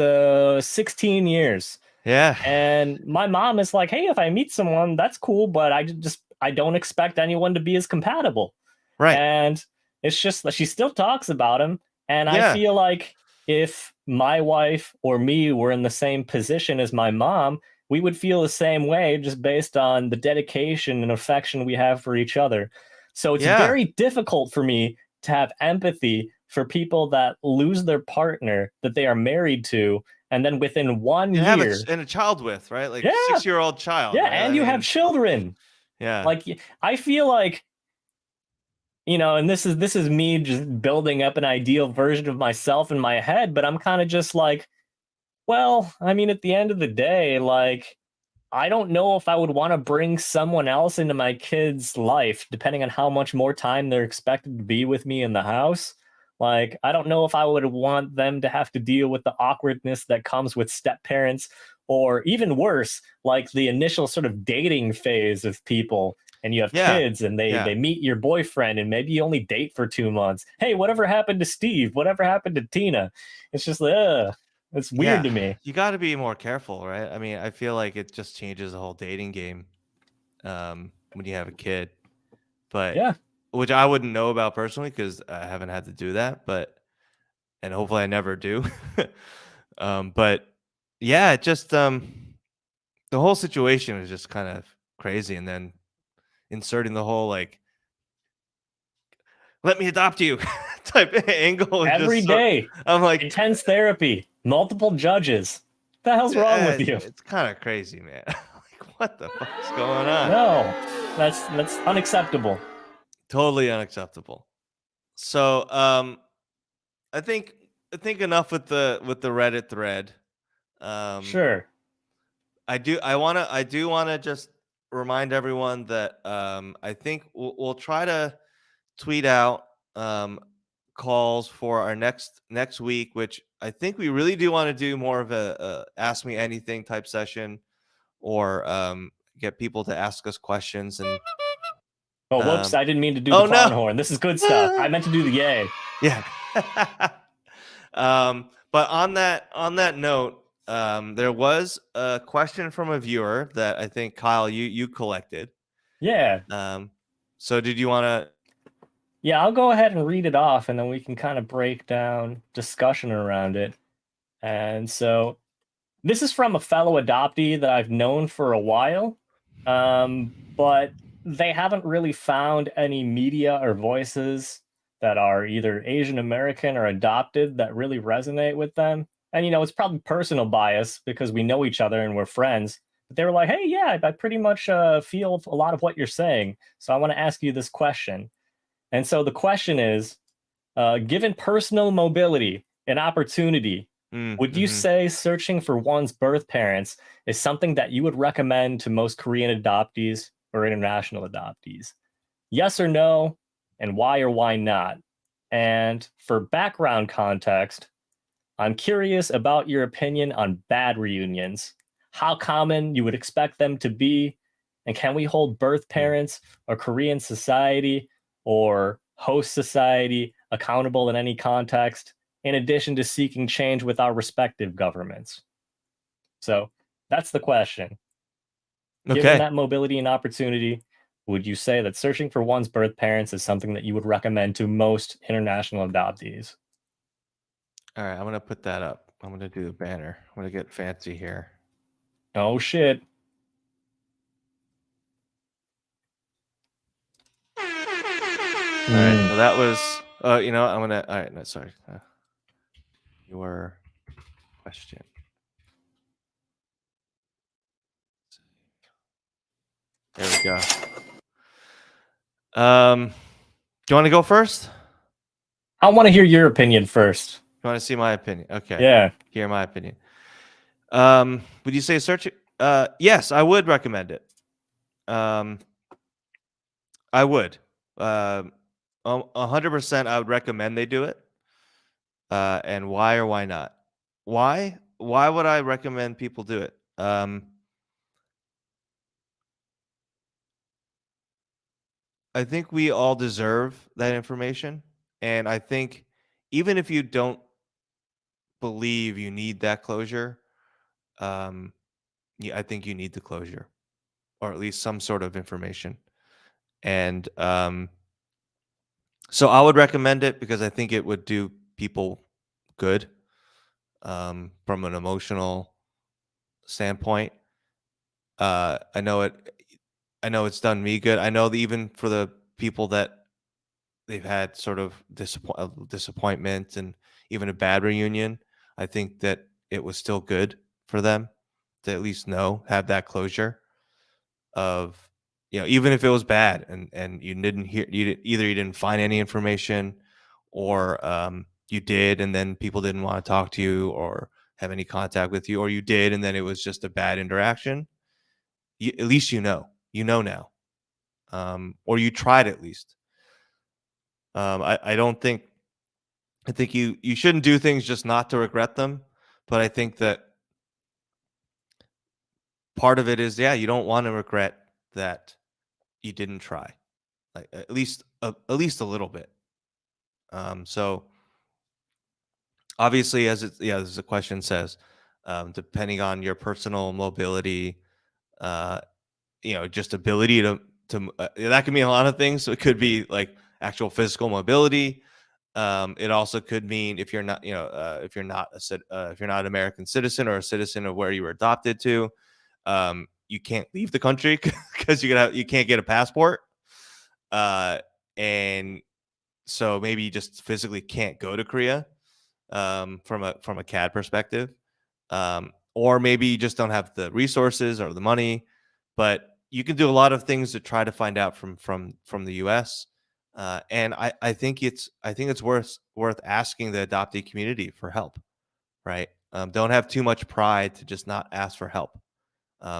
16 years. yeah, And my mom is like, "Hey, if I meet someone, that's cool, but I don't expect anyone to be as compatible." right, And it's just that she still talks about him, and I yeah, feel like if my wife or me were in the same position as my mom, we would feel the same way just based on the dedication and affection we have for each other. So it's yeah. very difficult for me to have empathy for people that lose their partner that they are married to, and then within one You have year, a child with, right? Like yeah, 6-year-old child, yeah, right? and I you have mean, children. yeah, Like I feel like, and this is me just building up an ideal version of myself in my head, but I'm kind of just like, well, I mean, at the end of the day, like I don't know if I would want to bring someone else into my kid's life, depending on how much more time they're expected to be with me in the house. Like, I don't know if I would want them to have to deal with the awkwardness that comes with step parents, or even worse, like the initial sort of dating phase of people. And you have yeah, kids, and they yeah, they meet your boyfriend, and maybe you only date for 2 months. Hey, whatever happened to Steve? Whatever happened to Tina? It's just, it's weird yeah. to me. You got to be more careful, right? I mean, I feel like it just changes the whole dating game, when you have a kid, but Yeah. which I wouldn't know about personally because I haven't had to do that, but and hopefully I never do. But yeah, it just the whole situation is just kind of crazy, and then inserting the whole like "let me adopt you" type angle is Every just so. day, I'm like, intense therapy, multiple judges. What the hell's wrong with you? it's kind of crazy, man. Like, what the fuck's going on? No, that's unacceptable. Totally unacceptable. So, I think enough with the Reddit thread. Um, Sure. I do wanna just remind everyone that I think we'll try to tweet out calls for our next week, which I think we really do want to do more of a ask me anything type session, or get people to ask us questions and Oh, whoops! um I didn't mean to do the oh no. clown horn. This is good stuff. I meant to do the yay. Yeah. But on that note, there was a question from a viewer that I think, Kyle, you collected. Yeah, Um, so did you want to? yeah. I'll go ahead and read it off, and then we can kind of break down discussion around it. And so this is from a fellow adoptee that I've known for a while, but they haven't really found any media or voices that are either Asian American or adopted that really resonate with them. And it's probably personal bias because we know each other and we're friends. But they were like, "Hey, yeah, I pretty much feel a lot of what you're saying. So I want to ask you this question." And so the question is, given personal mobility and opportunity, would you Mm-hmm. say searching for one's birth parents is something that you would recommend to most Korean adoptees or international adoptees? Yes or no, and why or why not? And for background context, I'm curious about your opinion on bad reunions, how common you would expect them to be, and can we hold birth parents or Korean society or host society accountable in any context, in addition to seeking change with our respective governments? So that's the question. Given Okay. that mobility and opportunity, would you say that searching for one's birth parents is something that you would recommend to most international adoptees? All right. I'm gonna put that up. I'm gonna do the banner. I'm gonna get fancy here. Oh shit. All right. Mm. So that was. You know, I'm gonna. All right. No, sorry. Your question. There we go. Do you want to go first? I want to hear your opinion first. You want to see my opinion? Okay. Yeah. Hear my opinion. Would you say search it? Yes, I would recommend it. Um, I would. 100%. I would recommend they do it. And why or why not? Why? Why would I recommend people do it? I think we all deserve that information, and I think even if you don't believe you need that closure, um, yeah, I think you need the closure, or at least some sort of information. And so I would recommend it because I think it would do people good from an emotional standpoint. I know it. I know it's done me good. I know that even for the people that they've had sort of disappointment and even a bad reunion, I think that it was still good for them to at least have that closure of, even if it was bad and you didn't hear, either you didn't find any information, or you did and then people didn't want to talk to you or have any contact with you, or you did and then it was just a bad interaction. At least now, or you tried at least. I don't think I think you shouldn't do things just not to regret them, but I think that part of it is, yeah, you don't want to regret that you didn't try, like at least a little bit. So obviously, as the question says, depending on your personal mobility, uh, just ability to that could mean a lot of things. So it could be like actual physical mobility. It also could mean if you're not, if you're not an American citizen or a citizen of where you were adopted to, you can't leave the country because you can't get a passport, uh, and so maybe you just physically can't go to Korea, from a CAD perspective, or maybe you just don't have the resources or the money, but you can do a lot of things to try to find out from the U.S. And I think it's worth asking the adoptee community for help, right? Don't have too much pride to just not ask for help.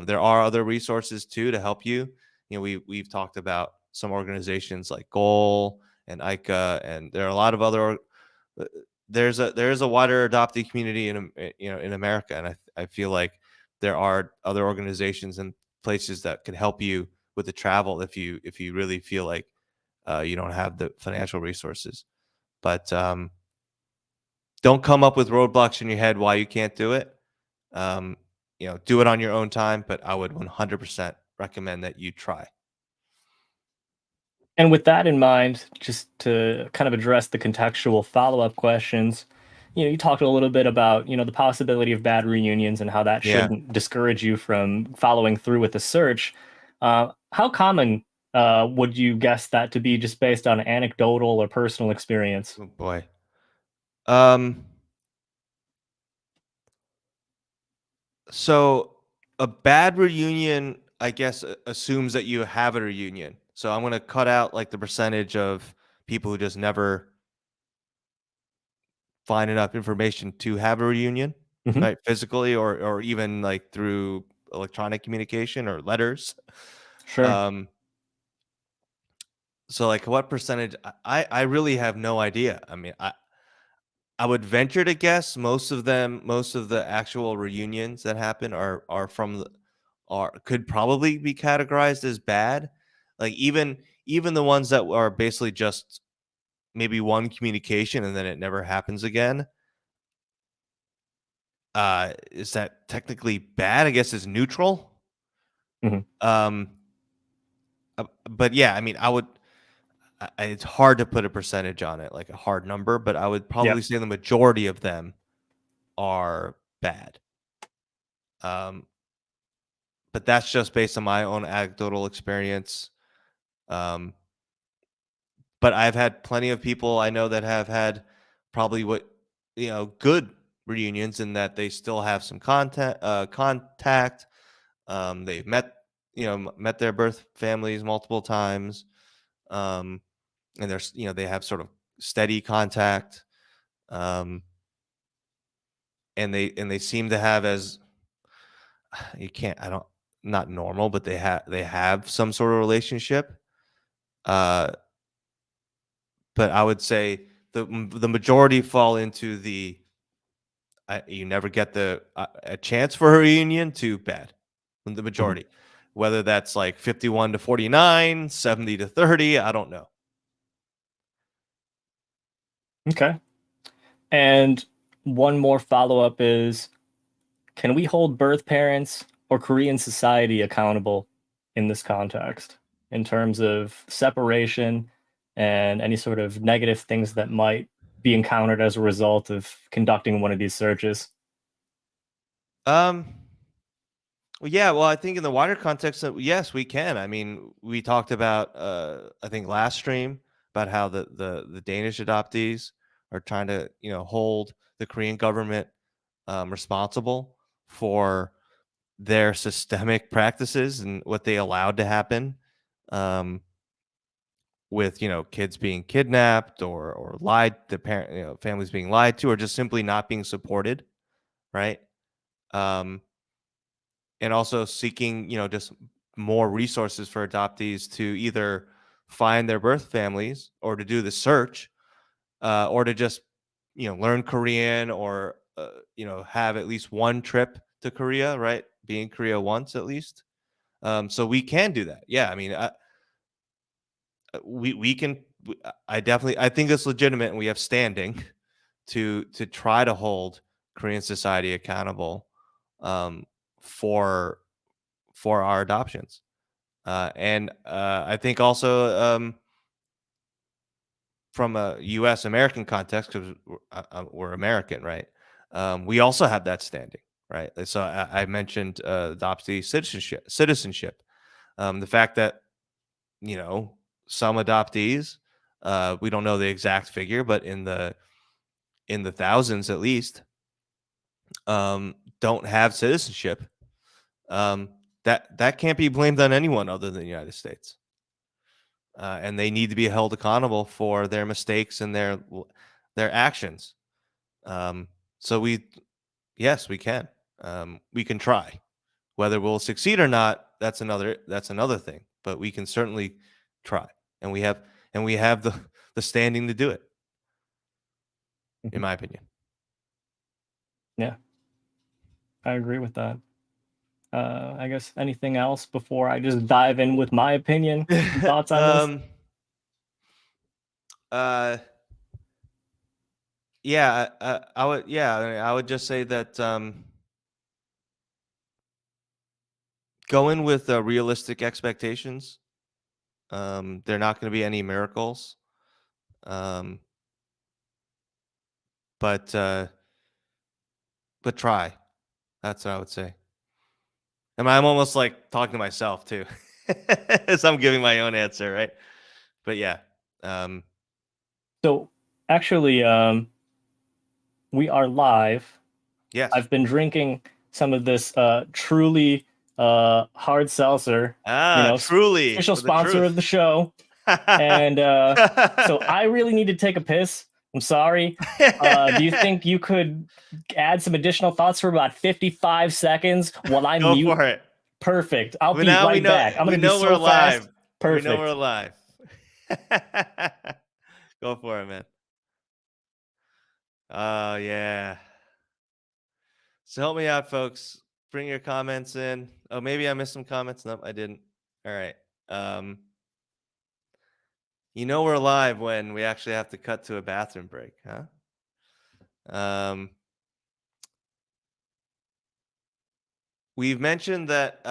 There are other resources too to help you. We've talked about some organizations like Goal and ICA, and there are a lot of other. Uh, there's a wider adoptee community in America, and I feel like there are other organizations and places that can help you with the travel if you really feel like you don't have the financial resources. But don't come up with roadblocks in your head why you can't do it. Um, do it on your own time, but I would 100% recommend that you try. And with that in mind, just to kind of address the contextual follow-up questions, you talked a little bit about, the possibility of bad reunions and how that Yeah. shouldn't discourage you from following through with the search. How common Would you guess that to be just based on anecdotal or personal experience? Oh boy. Um, so a bad reunion, I guess, assumes that you have a reunion. So I'm gonna cut out like the percentage of people who just never find enough information to have a reunion, Hmm. right? Physically or even like through electronic communication or letters. Sure. Um, so like what percentage I really have no idea. I mean, I would venture to guess most of the actual reunions that happen are from the are could probably be categorized as bad. Like even the ones that are basically just maybe one communication and then it never happens again. Is that technically bad? I guess it's neutral. Hmm. Um, but yeah, I mean, it's hard to put a percentage on it, like a hard number, but I would Yep. probably say the majority of them are bad. Um, but that's just based on my own anecdotal experience. Um, but I've had plenty of people I know that have had probably what good reunions in that they still have some contact. They've met met their birth families multiple times, and there's they have sort of steady contact, um, and they seem to have as you can't I don't not normal, but they have some sort of relationship. Uh, but I would say the majority fall into the you never get a chance for a reunion to bad. The Hmm. majority, whether that's like 51 to 49, 70 to 30, I don't know. Okay. And one more follow up is, can we hold birth parents or Korean society accountable in this context in terms of separation and any sort of negative things that might be encountered as a result of conducting one of these searches? Um, well, yeah, well, I think in the wider context, yes, we can. I mean, we talked about, I think last stream about how the Danish adoptees are trying to, hold the Korean government responsible for their systemic practices and what they allowed to happen. Um, with kids being kidnapped or lied the parent families being lied to or just simply not being supported, right? um and also seeking just more resources for adoptees to either find their birth families or to do the search, or to just learn Korean or have at least one trip to Korea, right? Be in Korea once at least. So we can do that. Yeah, I mean, we can. I definitely I think it's legitimate, and we have standing to try to hold Korean society accountable, um, for our adoptions. And I think also, from a U.S. American context, because we're American, right? We also have that standing, right? So I mentioned adoptee citizenship. The fact that some adoptees, we don't know the exact figure, but in the thousands at least, don't have citizenship. Um, that can't be blamed on anyone other than the United States, and they need to be held accountable for their mistakes and their actions. Um, so yes, we can. We can try. Whether we'll succeed or not, that's another thing. But we can certainly try, and we have the standing to do it, in Mhm. my opinion. Yeah, I agree with that. I guess anything else before I just dive in with my opinion and thoughts on this? um. Uh. Yeah. I would. Yeah. I would just say that. Go in with realistic expectations. There are not going to be any miracles. Um. But try. That's what I would say. And I'm almost like talking to myself too. As I'm giving my own answer, right? But yeah. So actually, we are live. Yes. I've been drinking some of this truly hard seltzer, Truly official for the sponsor of the truth. show. And so I really need to take a piss. I'm sorry. Do you think you could add some additional thoughts for about 55 seconds while I Go mute? for it. Perfect. I'll But be now right back. I'm we going to be know we're so fast. alive. We know we're Perfect. alive. Go for it, man. Oh yeah. So help me out, folks. Bring your comments in. Oh, maybe I missed some comments. Nope, I didn't. All right. Um, we're live when we actually have to cut to a bathroom break, huh? We've mentioned that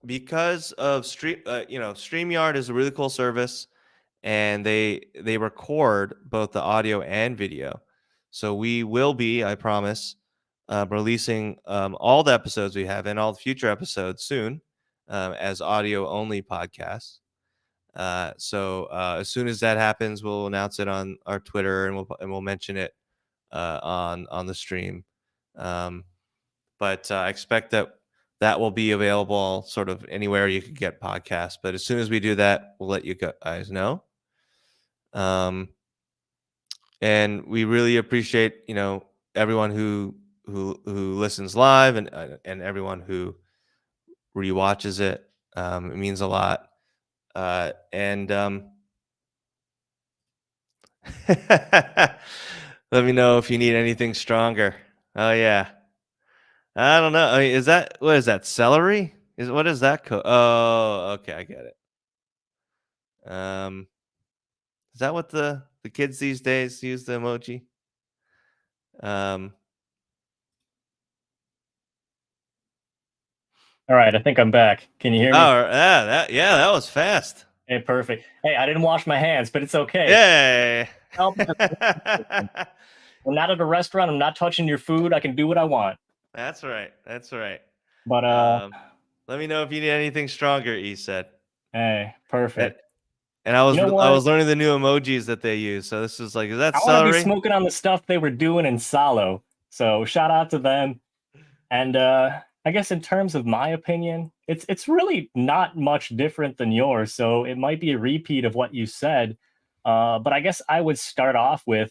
because of StreamYard is a really cool service, and they record both the audio and video. So we will be, I promise, releasing all the episodes we have and all the future episodes soon as audio only podcasts. So as soon as that happens, we'll announce it on our Twitter, and we'll mention it on the stream. But I expect that will be available sort of anywhere you could get podcasts. But as soon as we do that, we'll let you guys know. And we really appreciate everyone who listens live, and everyone who rewatches it. It means a lot. And let me know if you need anything stronger. Oh yeah. I don't know. I mean, what is that? Celery? What is that? Oh, okay, I get it. Is that what the kids these days use the emoji? All right. I think I'm back. Can you hear me? Oh, that was fast. Hey, perfect. Hey, I didn't wash my hands, but it's okay. Yay! I'm not at a restaurant. I'm not touching your food. I can do what I want. That's right. That's right. But let me know if you need anything stronger. E said. hey, perfect. And I was You know I what? was learning the new emojis that they use. So this is like, is that I want to be celery? smoking on the stuff they were doing in Salo. So shout out to them. And I guess in terms of my opinion, it's really not much different than yours. So it might be a repeat of what you said. But I guess I would start off with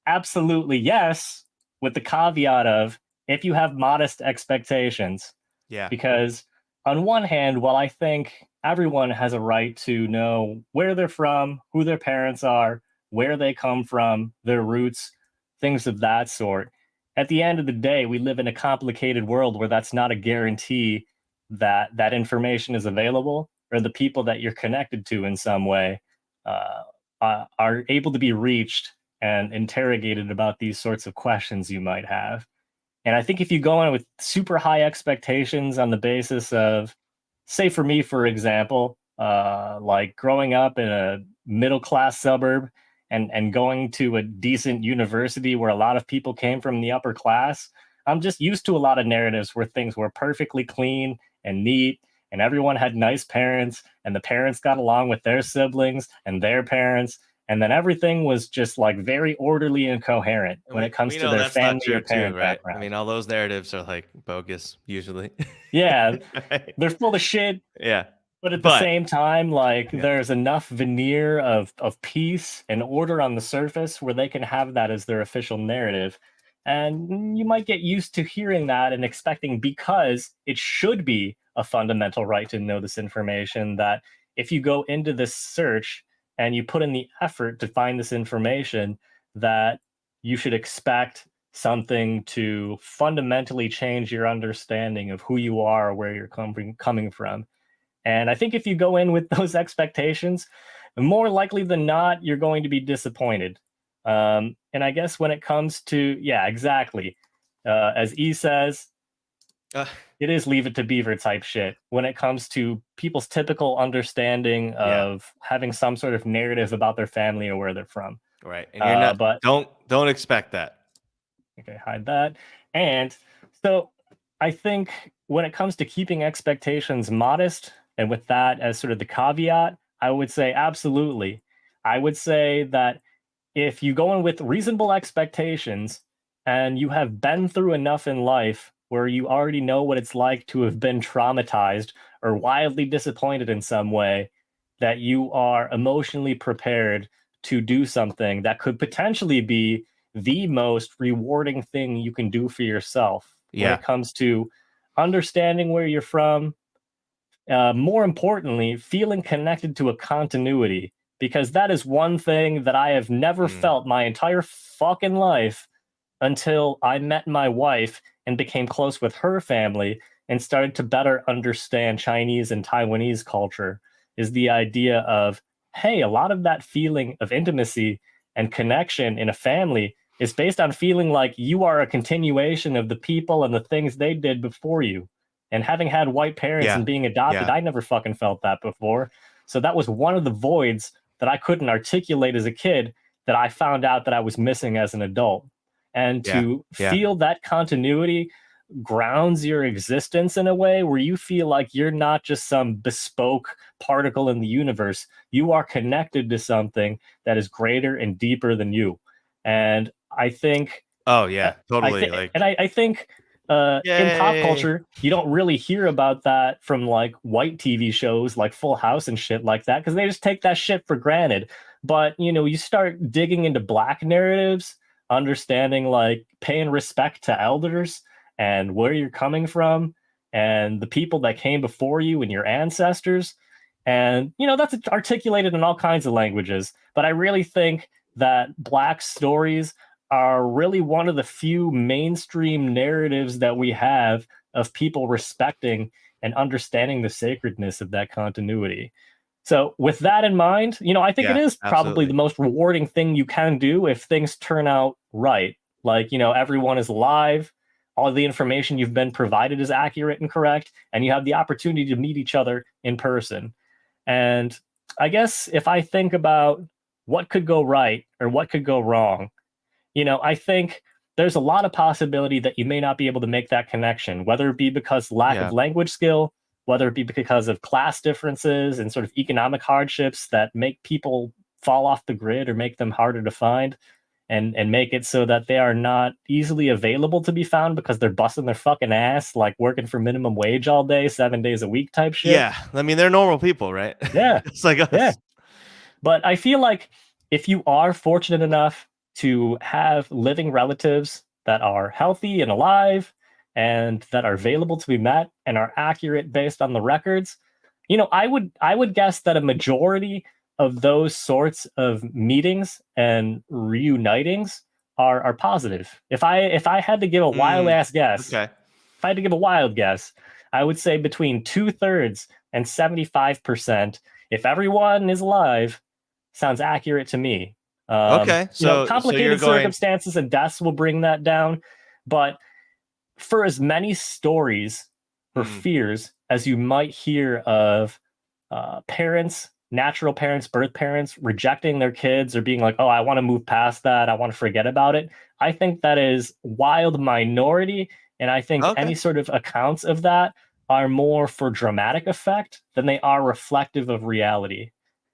absolutely yes, with the caveat of if you have modest expectations. Yeah. Because on one hand, while I think everyone has a right to know where they're from, who their parents are, where they come from, their roots, things of that sort, at the end of the day, we live in a complicated world where that's not a guarantee that that information is available or the people that you're connected to in some way are able to be reached and interrogated about these sorts of questions you might have. And I think if you go in with super high expectations on the basis of, say, for me, for example, like growing up in a middle class suburb and going to a decent university where a lot of people came from the upper class, I'm just used to a lot of narratives where things were perfectly clean and neat and everyone had nice parents and the parents got along with their siblings and their parents, and then everything was just like very orderly and coherent And when it we comes to know their that's not family or true too, parent right? I background. mean, all those narratives are like bogus usually. Yeah, Right? they're full of shit, Yeah. but at the But same time, like yeah. there's enough veneer of peace and order on the surface where they can have that as their official narrative. And you might get used to hearing that and expecting, because it should be a fundamental right to know this information, that if you go into this search and you put in the effort to find this information, that you should expect something to fundamentally change your understanding of who you are or where you're coming from. And I think if you go in with those expectations, more likely than not, you're going to be disappointed. And I guess when it comes to, yeah, exactly. As E says, Uh, it is leave it to beaver type shit when it comes to people's typical understanding yeah. of having some sort of narrative about their family or where they're from. Right. And you're not But don't expect that. okay, hide that. And so I think when it comes to keeping expectations modest, And with that as sort of the caveat, I would say absolutely. I would say that if you go in with reasonable expectations and you have been through enough in life where you already know what it's like to have been traumatized or wildly disappointed in some way, that you are emotionally prepared to do something that could potentially be the most rewarding thing you can do for yourself when Yeah. it comes to understanding where you're from, more importantly, feeling connected to a continuity, because that is one thing that I have never Mm. felt my entire fucking life until I met my wife and became close with her family and started to better understand Chinese and Taiwanese culture. Is the idea of, hey, a lot of that feeling of intimacy and connection in a family is based on feeling like you are a continuation of the people and the things they did before you. And having had white parents Yeah. and being adopted, Yeah. I never fucking felt that before. So that was one of the voids that I couldn't articulate as a kid that I found out that I was missing as an adult. And Yeah. to Yeah. feel that continuity grounds your existence in a way where you feel like you're not just some bespoke particle in the universe. You are connected to something that is greater and deeper than you. And I think Oh yeah. Totally. Like, I think in pop yay. culture, you don't really hear about that from like white TV shows like Full House and shit like that because they just take that shit for granted. But you start digging into black narratives, understanding like paying respect to elders and where you're coming from and the people that came before you and your ancestors. And that's articulated in all kinds of languages. But I really think that black stories are really one of the few mainstream narratives that we have of people respecting and understanding the sacredness of that continuity. So, with that in mind, I think it Yeah. is probably the Absolutely. most rewarding thing you can do if things turn out right. Like, everyone is alive, all of the information you've been provided is accurate and correct, and you have the opportunity to meet each other in person. And I guess if I think about what could go right or what could go wrong, I think there's a lot of possibility that you may not be able to make that connection, whether it be because lack of Yeah. language skill, whether it be because of class differences and sort of economic hardships that make people fall off the grid or make them harder to find and make it so that they are not easily available to be found because they're busting their fucking ass, like working for minimum wage all day, 7 days a week type shit. Yeah. I mean, they're normal people, right? Yeah. Just like Yeah. us. But I feel like if you are fortunate enough to have living relatives that are healthy and alive and that are available to be met and are accurate based on the records, I would guess that a majority of those sorts of meetings and reunitings are positive. If I had to give a wild Mm, ass guess, okay. if I had to give a wild guess, I would say between 2/3 and 75%, if everyone is alive, sounds accurate to me. Okay. So you're Complicated going. circumstances and deaths will bring that down. But for as many stories or Mm, fears as you might hear of parents, natural parents, birth parents rejecting their kids or being like, oh, I want to move past that. I want to forget about it. I think that is wild minority. And I think any okay. sort of accounts of that are more for dramatic effect than they are reflective of reality.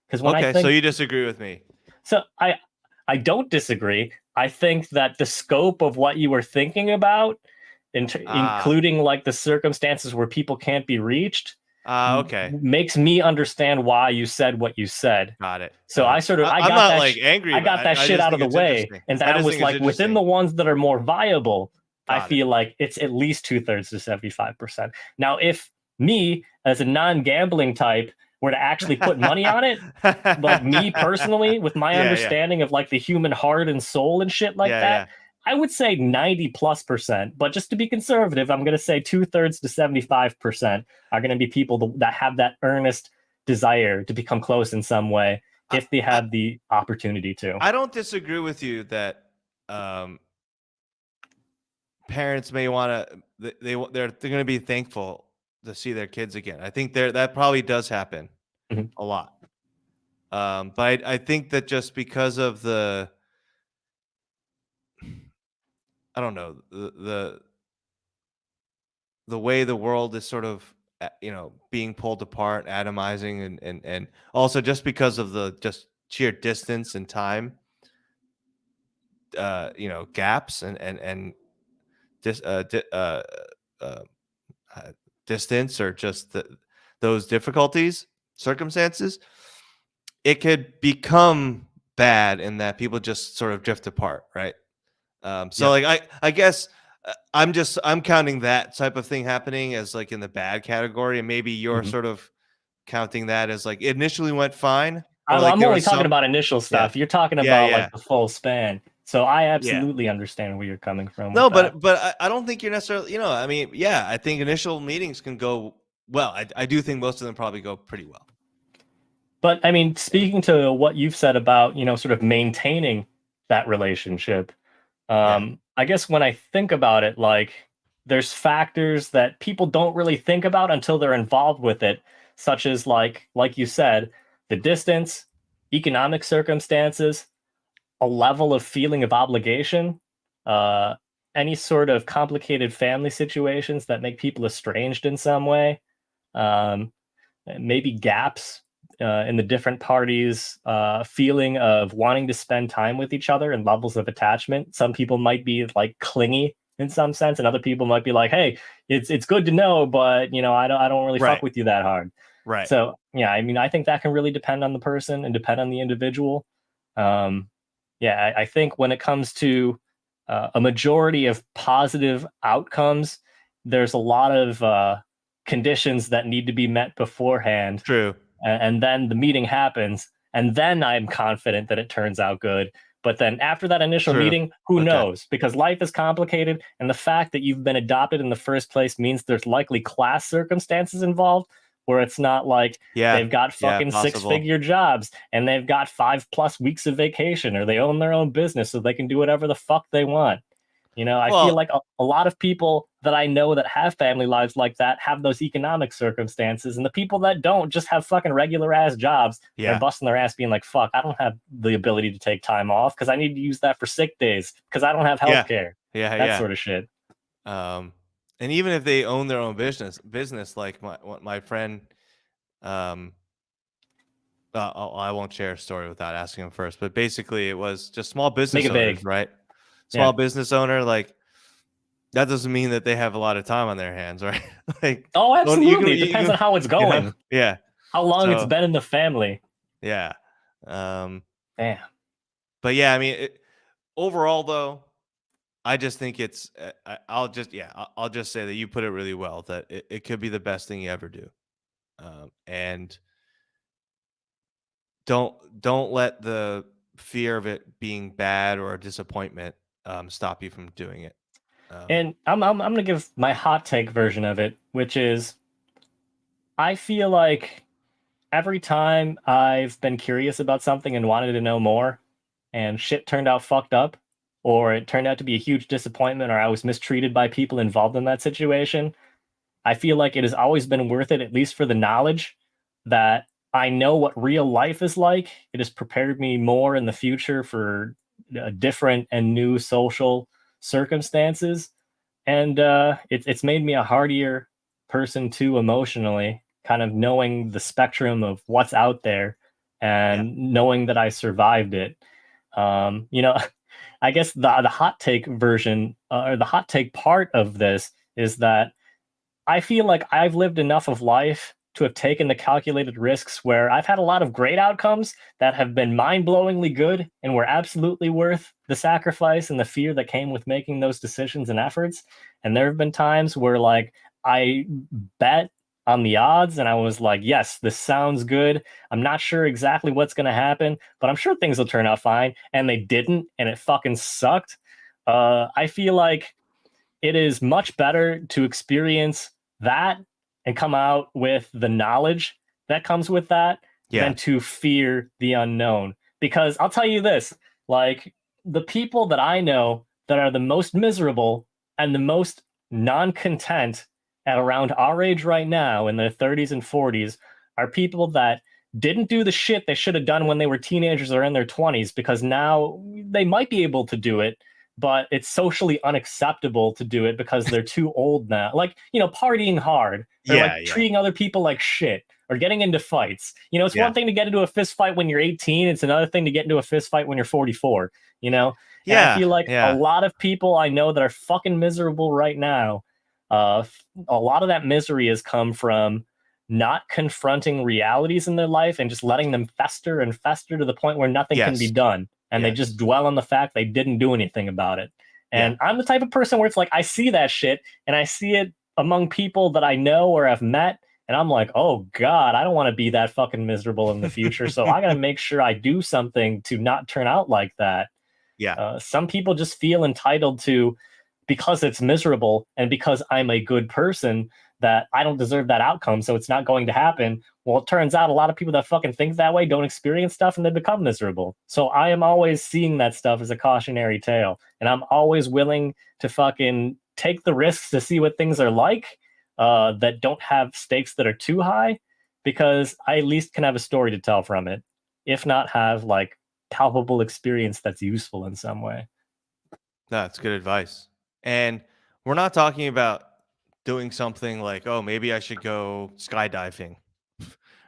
Because when I Okay. So think you disagree with me. so I don't disagree. I think that the scope of what you were thinking about, Ah. including like the circumstances where people can't be reached, Okay. makes me understand why you said what you said. Got it. So Got I it. sort of I'm not like angry, I but got that I shit just out of think the it's way, interesting. and then I I just was think it's like, within interesting. the ones that are more viable, I Got it. feel like it's at least 2/3 to 75%. Now, if me as a non-gambling type were to actually put money on it, like me personally, with my Yeah. Yeah. understanding of like the human heart and soul and shit like Yeah. that, Yeah. I would say 90+%. But just to be conservative, I'm going to say 2/3 to 75% are going to be people that have that earnest desire to become close in some way I, if they I have the opportunity to. I don't disagree with you that parents may want to they're going to be thankful to see their kids again. I think that probably does happen Mhm. a lot. But I think that just because of I don't know the way the world is sort of being pulled apart, atomizing, and also just because of the just sheer distance and time, gaps and dis, uh, uh, distance, or just those difficulties, circumstances, it could become bad in that people just sort of drift apart, right? So Yep. like I guess I'm counting that type of thing happening as like in the bad category, and maybe you're Mhm. sort of counting that as like it initially went fine, or like I'm there only was talking some. about initial Yeah, stuff. You're talking yeah, about yeah, like the full span. So I yeah. absolutely understand where you're coming from with No, that. but I don't think you're necessarily, I mean, yeah, I think initial meetings can go well. I do think most of them probably go pretty well. But I mean, speaking to what you've said about, sort of maintaining that relationship, Yeah, I guess when I think about it, like there's factors that people don't really think about until they're involved with it, such as like you said, the distance, economic circumstances, a level of feeling of obligation, uh, any sort of complicated family situations that make people estranged in some way. Um, Maybe gaps in the different parties' feeling of wanting to spend time with each other and levels of attachment. Some people might be like clingy in some sense, and other people might be like, "Hey, it's good to know, but I don't really fuck right, with you that hard." right. So yeah, I mean, I think that can really depend on the person and depend on the individual. Um, yeah, I think when it comes to a majority of positive outcomes, there's a lot of conditions that need to be met beforehand, True, and then the meeting happens, and then I'm confident that it turns out good. But then after that initial true. meeting, who Okay. knows? Because life is complicated, and the fact that you've been adopted in the first place means there's likely class circumstances involved where it's not like Yeah, they've got yeah, fucking six possible. figure jobs and they've got 5+ weeks of vacation, or they own their own business so they can do whatever the fuck they want. I feel Well, like a lot of people that I know that have family lives like that have those economic circumstances, and the people that don't just have fucking regular ass jobs and are yeah, busting their ass being like, fuck, I don't have the ability to take time off because I need to use that for sick days because I don't have health yeah, care. yeah, That yeah. sort of shit. Um, and even if they own their own business like my friend, um, I won't share a story without asking him first. But basically, it was just small Make business it owners, big. right? Small Yeah. business owner, like that doesn't mean that they have a lot of time on their hands, right? Like, Oh, don't you can absolutely. It depends on how it's going, yeah. how long it's So been in the family. yeah, um, Damn. but yeah, I mean, overall though, I just think it's. I'll just I'll just say that you put it really well. That it could be the best thing you ever do, and don't let the fear of it being bad or a disappointment stop you from doing it. Um, And I'm gonna give my hot take version of it, which is I feel like every time I've been curious about something and wanted to know more, and shit turned out fucked up, or it turned out to be a huge disappointment, or I was mistreated by people involved in that situation, I feel like it has always been worth it, at least for the knowledge that I know what real life is like. It has prepared me more in the future for different and new social circumstances, and it's made me a hardier person too emotionally, kind of knowing the spectrum of what's out there yeah, and knowing that I survived it. You know, I guess the hot take version or the hot take part of this is that I feel like I've lived enough of life to have taken the calculated risks where I've had a lot of great outcomes that have been mind-blowingly good and were absolutely worth the sacrifice and the fear that came with making those decisions and efforts. And there have been times where like I bet on the odds and I was like, yes, this sounds good. I'm not sure exactly what's going to happen, but I'm sure things will turn out fine. And they didn't, and it fucking sucked. I feel like it is much better to experience that and come out with the knowledge that comes with that yeah, than to fear the unknown. Because I'll tell you this, like the people that I know that are the most miserable and the most non-content at around our age right now in their 30s and 40s are people that didn't do the shit they should have done when they were teenagers or in their 20s because now they might be able to do it, but it's socially unacceptable to do it because they're too old now. Like, partying hard or like Yeah, yeah, treating other people like shit or getting into fights. It's yeah, one thing to get into a fist fight when you're 18, it's another thing to get into a fist fight when you're 44, you know? And I yeah, feel like a yeah, lot of people I know that are fucking miserable right now, a lot of that misery has come from not confronting realities in their life and just letting them fester and fester to the point where nothing can be yes, done. And they just yes, dwell on the fact they didn't do anything about it. yeah, And I'm the type of person where it's like, I see that shit and I see it among people that I know or have met. And I'm like, oh God, I don't want to be that fucking miserable in the future. So I got to make sure I do something to not turn out like that. yeah, Some people just feel entitled to, because it's miserable and because I'm a good person, that I don't deserve that outcome. So it's not going to happen. Well, it turns out a lot of people that fucking think that way don't experience stuff and they become miserable. So I am always seeing that stuff as a cautionary tale. And I'm always willing to fucking take the risks to see what things are like, that don't have stakes that are too high, because I at least can have a story to tell from it, if not have like palpable experience that's useful in some way. that's good advice. And we're not talking about doing something like, oh, maybe I should go skydiving,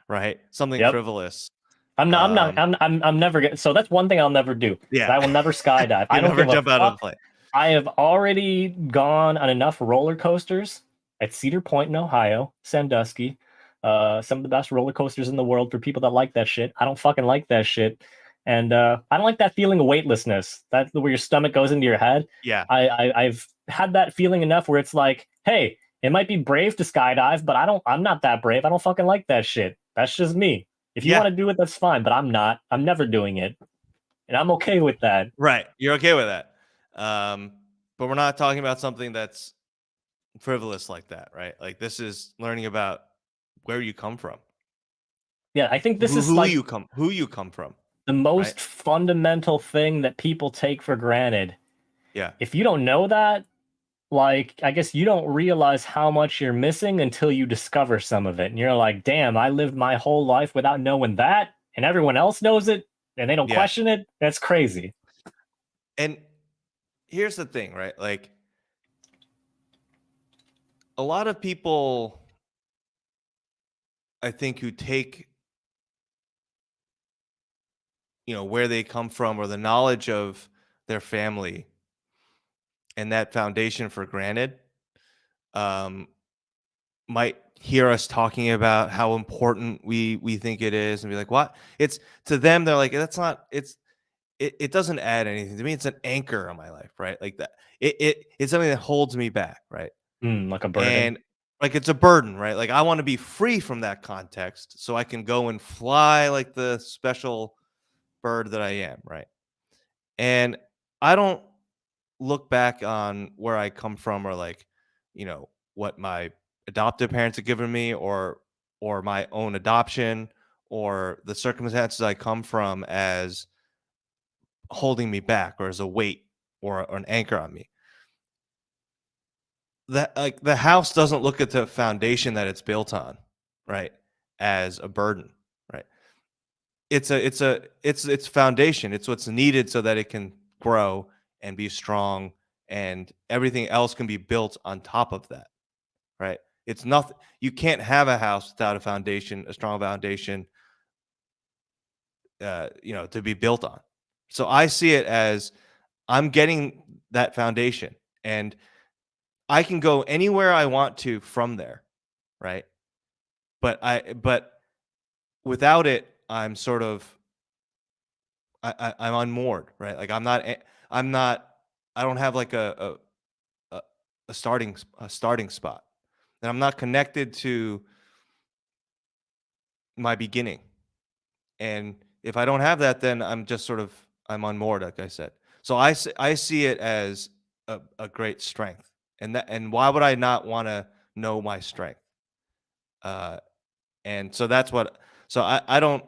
right? Something Yep. frivolous. I'm not. I'm not. Um, I'm never gonna. So that's one thing I'll never do. Is yeah, I will never skydive. I you don't never give a jump out of fuck. the plane. I have already gone on enough roller coasters at Cedar Point in Ohio, Sandusky. Some of the best roller coasters in the world for people that like that shit. I don't fucking like that shit, and I don't like that feeling of weightlessness. That's where your stomach goes into your head. Yeah, I've had that feeling enough where it's like, hey, it might be brave to skydive, but I'm not that brave. I don't fucking like that shit. That's just me. If you want yeah, to do it, that's fine, but I'm not. I'm never doing it. And I'm okay with that. right. You're okay with that. But we're not talking about something that's frivolous like that, right? Like this is learning about where you come from, Yeah, I think this who is who like you come who you come from, the right? most fundamental thing that people take for granted. Yeah, If you don't know that, like, I guess you don't realize how much you're missing until you discover some of it. And you're like, damn, I lived my whole life without knowing that, and everyone else knows it, and they don't yeah. question it. That's crazy. And here's the thing, right? Like a lot of people, I think, who take where they come from or the knowledge of their family and that foundation for granted, um, might hear us talking about how important we think it is and be like, what? It's to them, they're like, that's not it doesn't add anything to me. It's an anchor on my life, right? Like that. It's something that holds me back, right? Like a burden. And like it's a burden, right? Like I want to be free from that context so I can go and fly like the special bird that I am, right? And I don't look back on where I come from or like, what my adoptive parents have given me or my own adoption or the circumstances I come from as holding me back or as a weight or an anchor on me. That like the house doesn't look at the foundation that it's built on, right, as a burden, right? It's foundation. It's what's needed so that it can grow and be strong and everything else can be built on top of that, right? It's nothing. You can't have a house without a foundation, a strong foundation, to be built on. So I see it as I'm getting that foundation and I can go anywhere I want to from there, right? But without it, I'm sort of I'm unmoored, right? Like I'm not I don't have like a a starting spot. And I'm not connected to my beginning. And if I don't have that, then I'm just sort of I'm unmoored, like I said. So I see it as a great strength. And why would I not want to know my strength? Uh and so that's what so I don't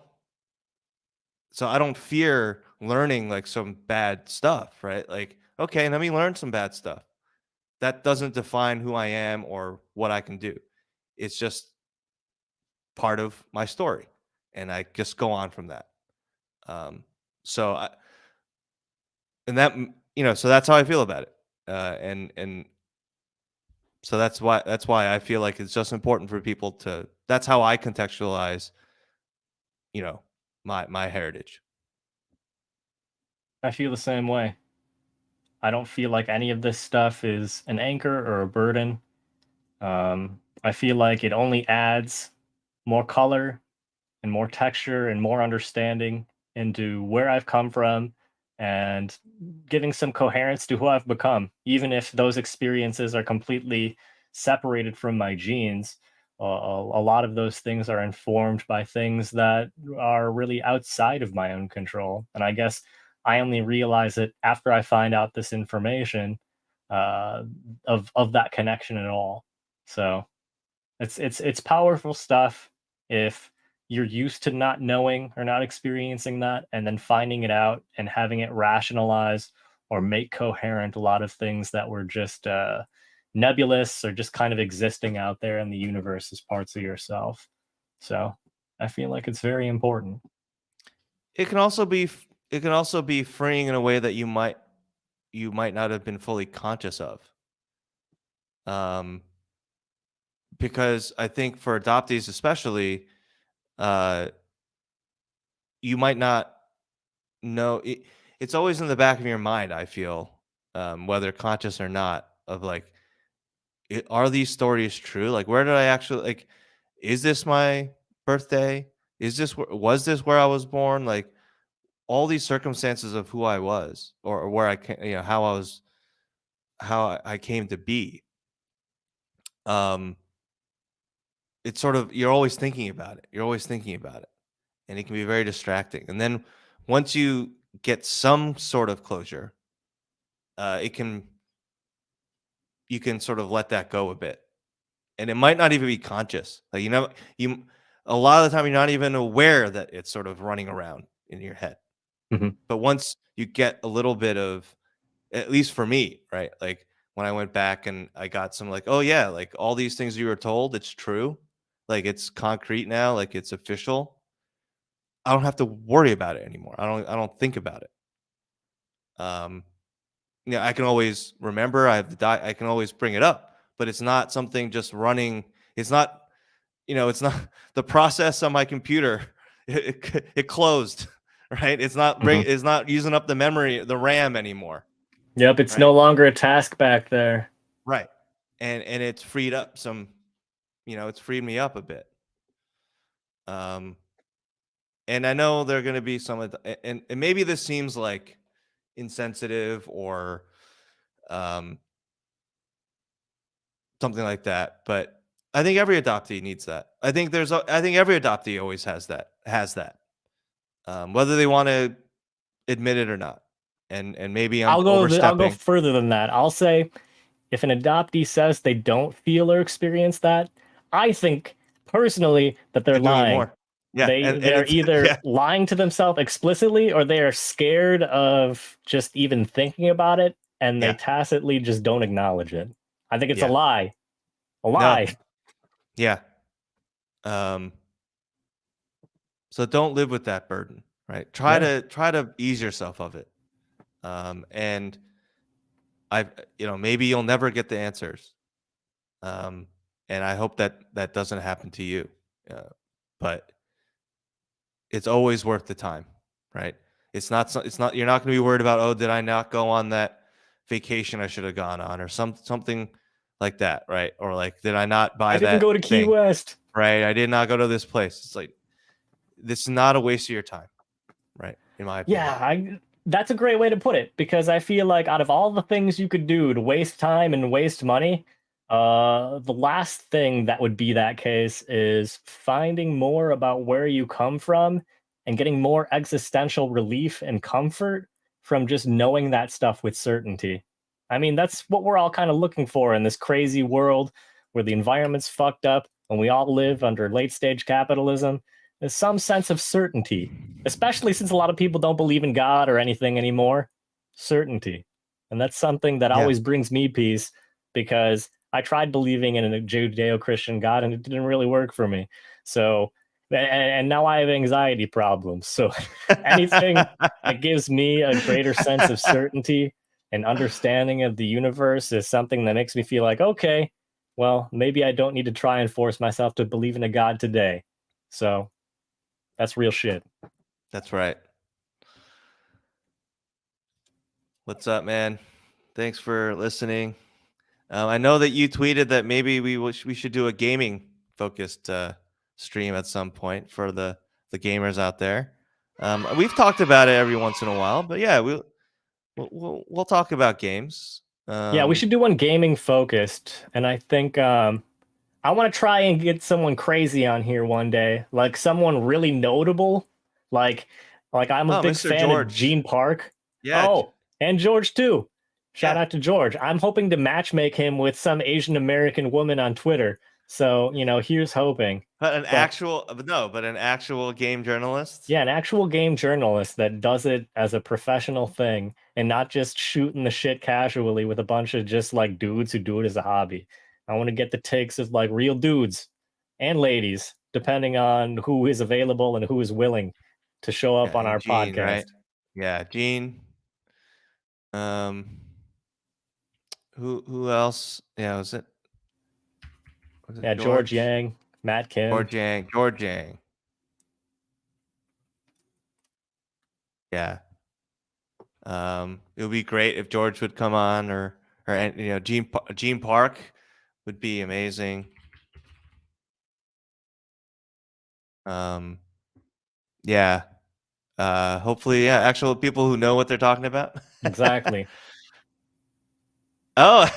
fear learning like some bad stuff, right? Like, okay, let me learn some bad stuff. That doesn't define who I am or what I can do. It's just part of my story. And I just go on from that. Um, so I, and that so that's how I feel about it. And so that's why I feel like it's just important for people to. That's how I contextualize, you know, my heritage. I feel the same way. I don't feel like any of this stuff is an anchor or a burden. I feel like it only adds more color and more texture and more understanding into where I've come from and giving some coherence to who I've become, even if those experiences are completely separated from my genes. A lot of those things are informed by things that are really outside of my own control. And I guess I only realize it after I find out this information uh, of that connection at all. So it's powerful stuff if you're used to not knowing or not experiencing that, and then finding it out and having it rationalize or make coherent a lot of things that were just nebulous or just kind of existing out there in the universe as parts of yourself. So I feel like it's very important. It can also be freeing in a way that you might not have been fully conscious of. Um, because I think for adoptees especially, uh, you might not know it's always in the back of your mind. I feel, whether conscious or not, of like, are these stories true? Like, where did I actually like? Is this my birthday? Was this where I was born? Like, all these circumstances of who I was, or where I came, how I came to be. Um, it's sort of, you're always thinking about it. You're always thinking about it, and it can be very distracting. And then once you get some sort of closure, it can you can sort of let that go a bit, and it might not even be conscious. Like, you a lot of the time you're not even aware that it's sort of running around in your head. Mhm. But once you get a little bit of, at least for me, right? Like, when I went back and I got some, like, oh yeah, like all these things you were told, it's true. Like, it's concrete now, like it's official. I don't have to worry about it anymore. I don't think about it. Um, I can always remember, I have I can always bring it up, but it's not something just running. It's not, it's not the process on my computer. It closed, right? Mhm. It's not using up the memory, the RAM anymore, Yep, it's right? no longer a task back there. Right. And it's freed up it's freed me up a bit. Um, and I know there are going to be some of and maybe this seems like insensitive or um something like that, but I think every adoptee needs that. I think every adoptee always has that, whether they want to admit it or not. And maybe I'm I'll go overstepping. further than that. I'll say if an adoptee says they don't feel or experience that, I think personally that they're They're doing it lying. more. Yeah, and They're it's either yeah, lying to themselves explicitly or they are scared of just even thinking about it and they yeah, tacitly just don't acknowledge it. I think it's a yeah. lie. A No, lie. yeah. Um, so don't live with that burden, right? Try Yeah. to try to ease yourself of it. And maybe you'll never get the answers. Um, and I hope that that doesn't happen to you. Uh, but it's always worth the time, right? It's not, you're not going to be worried about, oh, did I not go on that vacation I should have gone on, or something like that, right? Or like, did I not I buy didn't that go to Key thing, West. right? I did not go to this place. It's like, this is not a waste of your time, right? In my Yeah, opinion. I that's a great way to put it because I feel like out of all the things you could do to waste time and waste money, the last thing that would be that case is finding more about where you come from and getting more existential relief and comfort from just knowing that stuff with certainty. I mean, that's what we're all kind of looking for in this crazy world where the environment's fucked up and we all live under late stage capitalism. There's some sense of certainty, especially since a lot of people don't believe in God or anything anymore. Certainty. And that's something that Yeah. always brings me peace because I tried believing in a Judeo Christian God and it didn't really work for me. So, and now I have anxiety problems. So, anything that gives me a greater sense of certainty and understanding of the universe is something that makes me feel like, okay, well, maybe I don't need to try and force myself to believe in a god today. So that's real shit. That's right. What's up, man? Thanks for listening. I know that you tweeted that maybe we should do a gaming focused stream at some point for the gamers out there. We've talked about it every once in a while, but yeah, we'll talk about games. Yeah, we should do one gaming focused. And I think I want to try and get someone crazy on here one day, like someone really notable. Like, like I'm a Oh, big Mr. fan of George. Gene Park. Yeah, Oh, and George too. Shout yeah. out to George. I'm hoping to matchmake him with some Asian American woman on Twitter. So, here's hoping. But But an actual game journalist. yeah, an actual game journalist that does it as a professional thing and not just shooting the shit casually with a bunch of just like dudes who do it as a hobby. I want to get the takes of like real dudes and ladies, depending on who is available and who is willing to show up Yeah, on and our Gene, podcast. right? Yeah, Gene. Um, who else? Yeah, was it Yeah, George George? Yang, Matt Kim. George Yang. Yeah. It would be great if George would come on, or Gene Park would be amazing. Yeah. Hopefully, yeah, actual people who know what they're talking about. Exactly. Oh,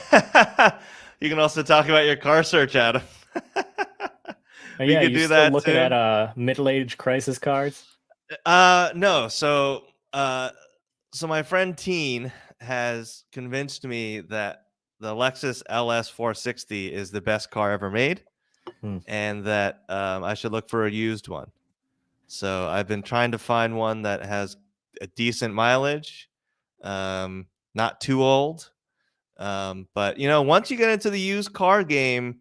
you can also talk about your car search, Adam. We Yeah, could you do still that looking too. at middle-age crisis cards? No. So my friend Teen has convinced me that the Lexus LS 460 is the best car ever made, Hmm. and that I should look for a used one. So I've been trying to find one that has a decent mileage, not too old. But once you get into the used car game,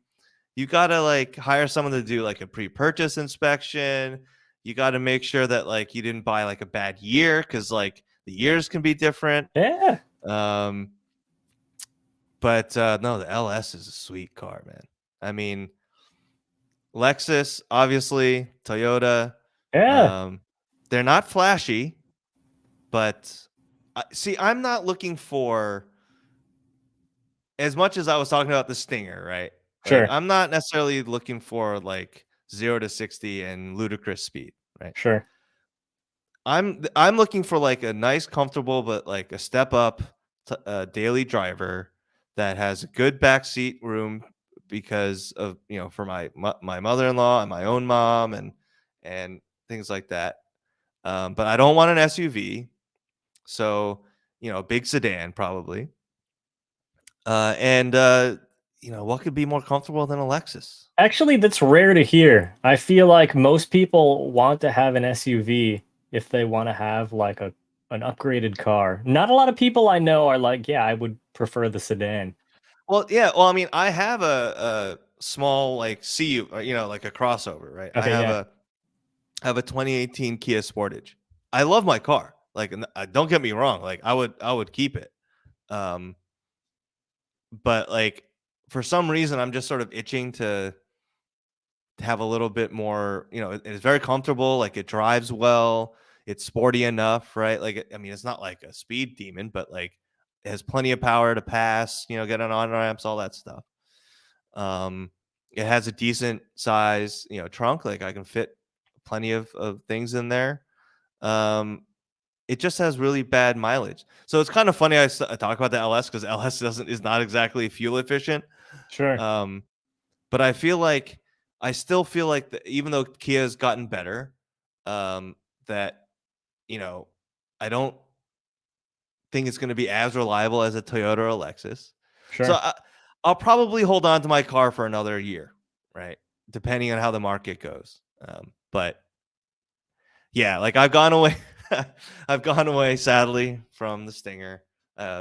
you gotta like hire someone to do like a pre-purchase inspection. You got to make sure that like you didn't buy like a bad year, because like the years can be different. Yeah, Um, but no, the LS is a sweet car, man. I mean, Lexus, obviously, Toyota. yeah, Um, they're not flashy, but see, I'm not looking for, as much as I was talking about the Stinger, right? Like, sure, I'm not necessarily looking for like 0 to 60 and ludicrous speed, right? sure, I'm looking for like a nice, comfortable, but like a step up daily driver that has a good backseat room, because of for my mother-in-law and my own mom, and things like that. But I don't want an SUV, so a big sedan probably. And what could be more comfortable than a Lexus? Actually, that's rare to hear. I feel like most people want to have an SUV if they want to have like an upgraded car. Not a lot of people I know are like, yeah, I would prefer the sedan. Well, yeah. Well, I mean, I have a small like CU, like a crossover, right? Okay, yeah, I have a 2018 Kia Sportage. I love my car. Like, don't get me wrong. Like, I would keep it. Um, but like for some reason, I'm just sort of itching to have a little bit more. It's very comfortable. Like, it drives well. It's sporty enough, right? Like, I mean, it's not like a speed demon, but like it has plenty of power to pass. Get on ramps, all that stuff. Um, it has a decent size, trunk. Like, I can fit plenty of things in there. Um, it just has really bad mileage. So it's kind of funny I talk about the LS, because LS is not exactly fuel efficient. sure, Um, but I still feel like even though Kia has gotten better, that you know, I don't think it's going to be as reliable as a Toyota or a Lexus. So sure. I'll probably hold on to my car for another year, right? Depending on how the market goes. But yeah, like I've gone away. I've gone away sadly from the Stinger,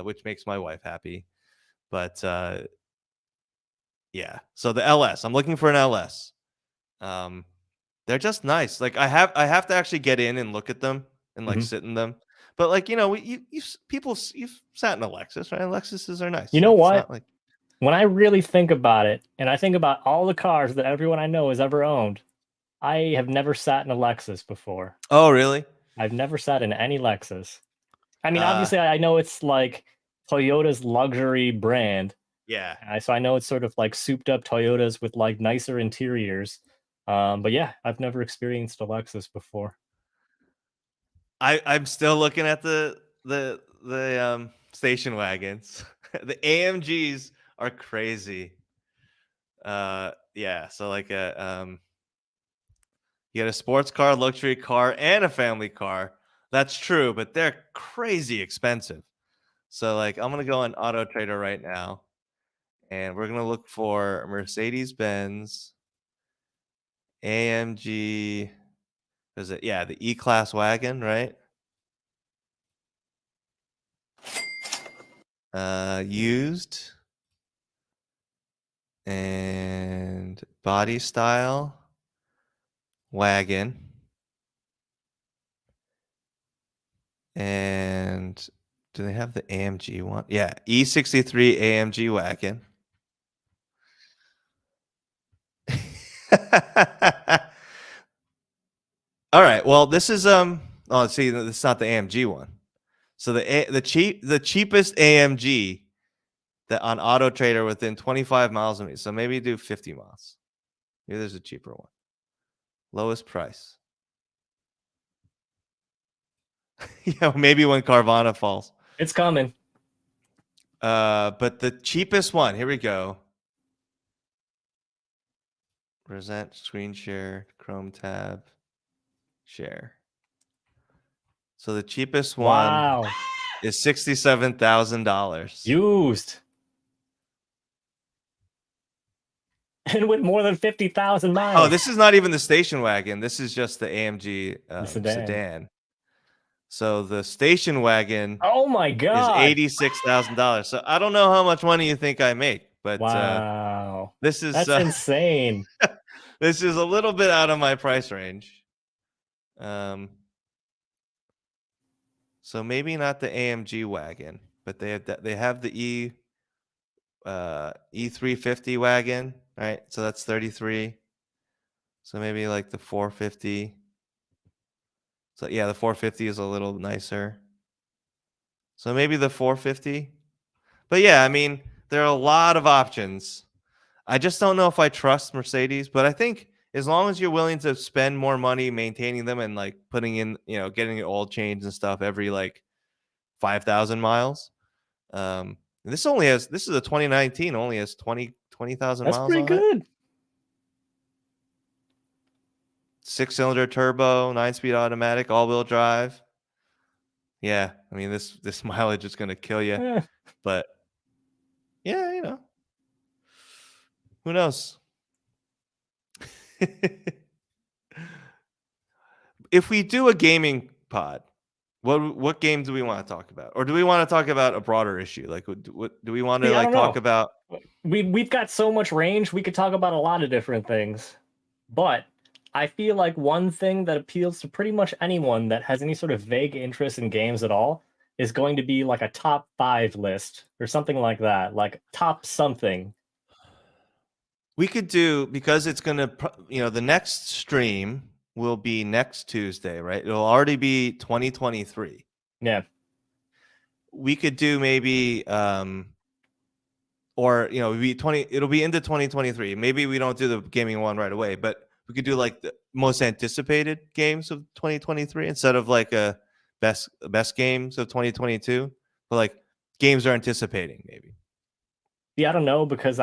which makes my wife happy. But yeah, so the LS, I'm looking for an LS. They're just nice. Like, I have to actually get in and look at them and like Hmm. sit in them. But like you've sat in a Lexus, right? And Lexuses are nice. You know Like it's what? not like When I really think about it, and I think about all the cars that everyone I know has ever owned, I have never sat in a Lexus before. oh really? I've never sat in any Lexus. I mean, Uh obviously, I know it's like Toyota's luxury brand. yeah. So I know it's sort of like souped up Toyotas with like nicer interiors. But yeah, I've never experienced a Lexus before. I'm still looking at the station wagons. The AMGs are crazy. Yeah, so like you got a sports car, luxury car, and a family car. That's true, but they're crazy expensive. So like I'm gonna go on Auto Trader right now, and we're gonna look for Mercedes Benz AMG. Is it? Yeah, the E-Class wagon, right? Used and body style wagon. And do they have the AMG one? Yeah, E63 AMG wagon. All right. Well, this is oh, see, this is not the AMG one. So the cheapest AMG that on Auto Trader within 25 miles of me. So maybe do 50 miles. Maybe there's a cheaper one. Lowest price. Yeah, maybe when Carvana falls. It's coming. But the cheapest one, here we go. Present, screen share, Chrome tab, share. So the cheapest one Wow. is $67,000. Used. And with more than 50,000 miles. Oh, this is not even the station wagon. This is just the AMG The sedan. So the station wagon Oh my is god. $86,000. So I don't know how much money you think I make, but Wow. this is That's insane. this is a little bit out of my price range. So maybe not the AMG wagon, but they have the E350 wagon, right? So that's 33. So maybe like the 450. So yeah, the 450 is a little nicer. So maybe the 450. But yeah, I mean, there are a lot of options. I just don't know if I trust Mercedes, but I think as long as you're willing to spend more money maintaining them and like putting in, getting oil change and stuff every like 5,000 miles. This is a 2019, only has 20,000 That's miles pretty on it. good. 6-cylinder turbo, 9-speed automatic, all-wheel drive. Yeah, I mean this mileage is gonna kill you, Eh. but yeah, who knows? If we do a gaming pod, what game do we want to talk about, or do we want to talk about a broader issue? Like, what do we want to See, I like don't talk know. about? We've got so much range. We could talk about a lot of different things. But I feel like one thing that appeals to pretty much anyone that has any sort of vague interest in games at all is going to be like a top 5 list or something like that, like top something. We could do, because it's gonna, the next stream will be next Tuesday, right? It'll already be 2023. Yeah. We could do maybe or it'll be into 2023. Maybe we don't do the gaming one right away, but we could do like the most anticipated games of 2023 instead of like a best games of 2022, but like games are anticipating maybe. Yeah, I don't know because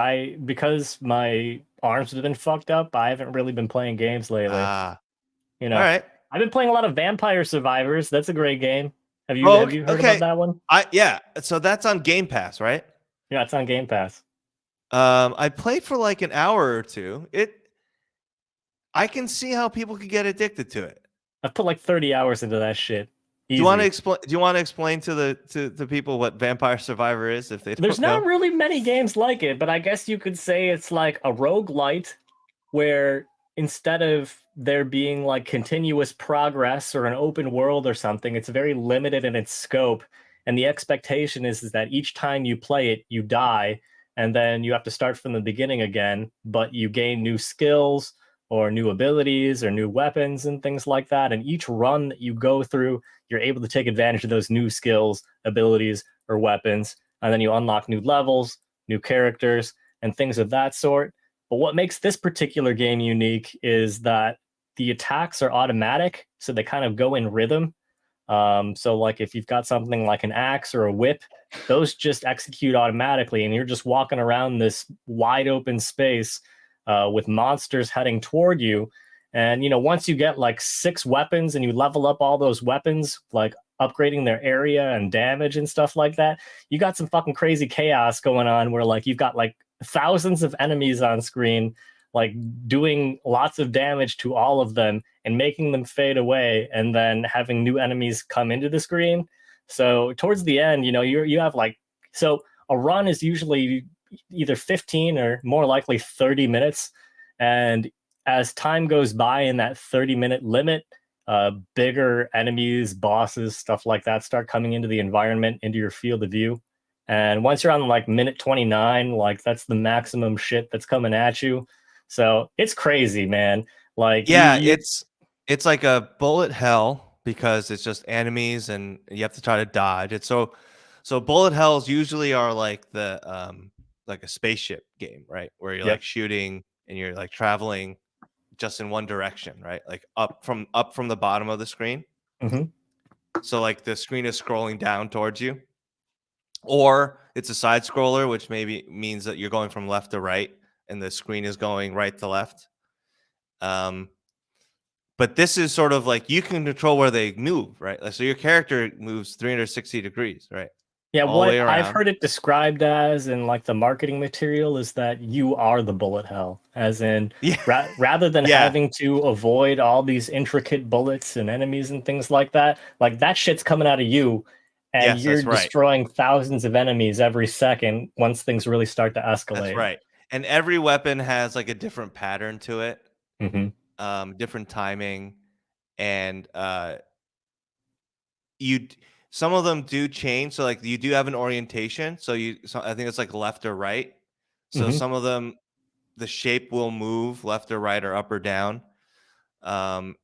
my arms have been fucked up. I haven't really been playing games lately. All I've right. been playing a lot of Vampire Survivors. That's a great game. Have you heard Okay. about that one? Yeah. So that's on Game Pass, right? Yeah, it's on Game Pass. I played for like an hour or two. I can see how people could get addicted to it. I've put like 30 hours into that shit. Easy. Do you want to explain to the people what Vampire Survivor is if they don't There's not know? really many games like it, but I guess you could say it's like a roguelite where instead of there being like continuous progress or an open world or something, it's very limited in its scope. And the expectation is that each time you play it, you die, and then you have to start from the beginning again, but you gain new skills or new abilities or new weapons and things like that. And each run that you go through, you're able to take advantage of those new skills, abilities, or weapons. And then you unlock new levels, new characters, and things of that sort. But what makes this particular game unique is that the attacks are automatic, so they kind of go in rhythm. So, like if you've got something like an axe or a whip, those just execute automatically, and you're just walking around this wide open space with monsters heading toward you. And once you get like 6 weapons and you level up all those weapons, like upgrading their area and damage and stuff like that, you got some fucking crazy chaos going on where like you've got like thousands of enemies on screen, like doing lots of damage to all of them and making them fade away, and then having new enemies come into the screen. So towards the end, you have like, so a run is usually either 15 or more likely 30 minutes. And as time goes by in that 30-minute limit, bigger enemies, bosses, stuff like that start coming into the environment, into your field of view. And once you're on like minute 29, like that's the maximum shit that's coming at you. So it's crazy, man. Like Yeah, you it's like a bullet hell because it's just enemies and you have to try to dodge. It's so bullet hells usually are like a spaceship game, right? Where you're yep. like shooting and you're like traveling just in one direction, right? Like up from the bottom of the screen. Hmm. So like the screen is scrolling down towards you. Or it's a side scroller, which maybe means that you're going from left to right and the screen is going right to left. Um, but this is sort of like you can control where they move, right? Like, so your character moves 360 degrees, right? Yeah, All the what way I've around. heard it described as in like the marketing material is that you are the bullet hell, as in Yeah. rather than Yeah. having to avoid all these intricate bullets and enemies and things like that shit's coming out of you, and Yes, you're that's right. destroying thousands of enemies every second once things really start to That's escalate. right. And every weapon has like a different pattern to it, Hmm. different timing, and you d- some of them do change. So like you do have an orientation. So I think it's like left or right. So Hmm. some of them the shape will move left or right or up or down. Um,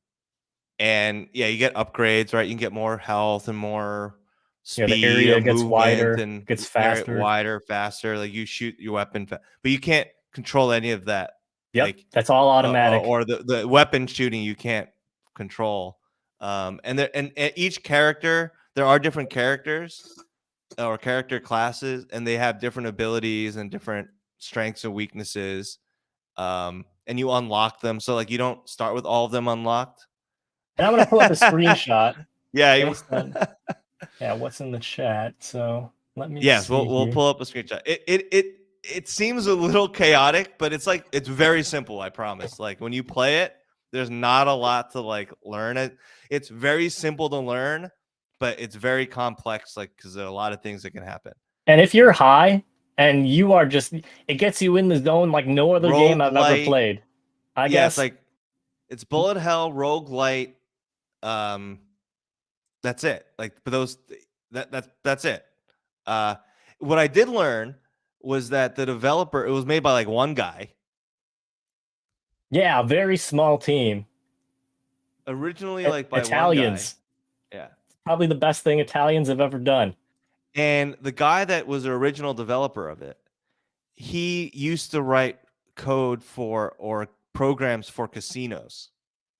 and yeah, you get upgrades, right? You can get more health and more Yeah, the speed area of gets movement wider, and gets area faster. wider, faster. Like you shoot your weapon, but you can't control any of that. Yep, Like that's all automatic. or the weapon shooting you can't control. And each character, there are different characters or character classes, and they have different abilities and different strengths and weaknesses. And you unlock them, so like you don't start with all of them unlocked. And I'm gonna pull up a screenshot Yeah, based on what's in the chat. So let me yes, see we'll here. pull up a screenshot. It seems a little chaotic, but it's very simple. I promise. Like when you play it, there's not a lot to like learn. It's very simple to learn, but it's very complex. Like because there are a lot of things that can happen. And if you're high and you are just, it gets you in the zone like no other game I've ever Roguelite, played. I yeah, guess. it's bullet hell, roguelite. Um, that's it. Like for those, that's it. Uh, what I did learn was that the developer, it was made by like one guy. Yeah, a very small team. Originally, like by one guy. Italians. Yeah. Probably the best thing Italians have ever done. And the guy that was the original developer of it, he used to write code for or programs for casinos.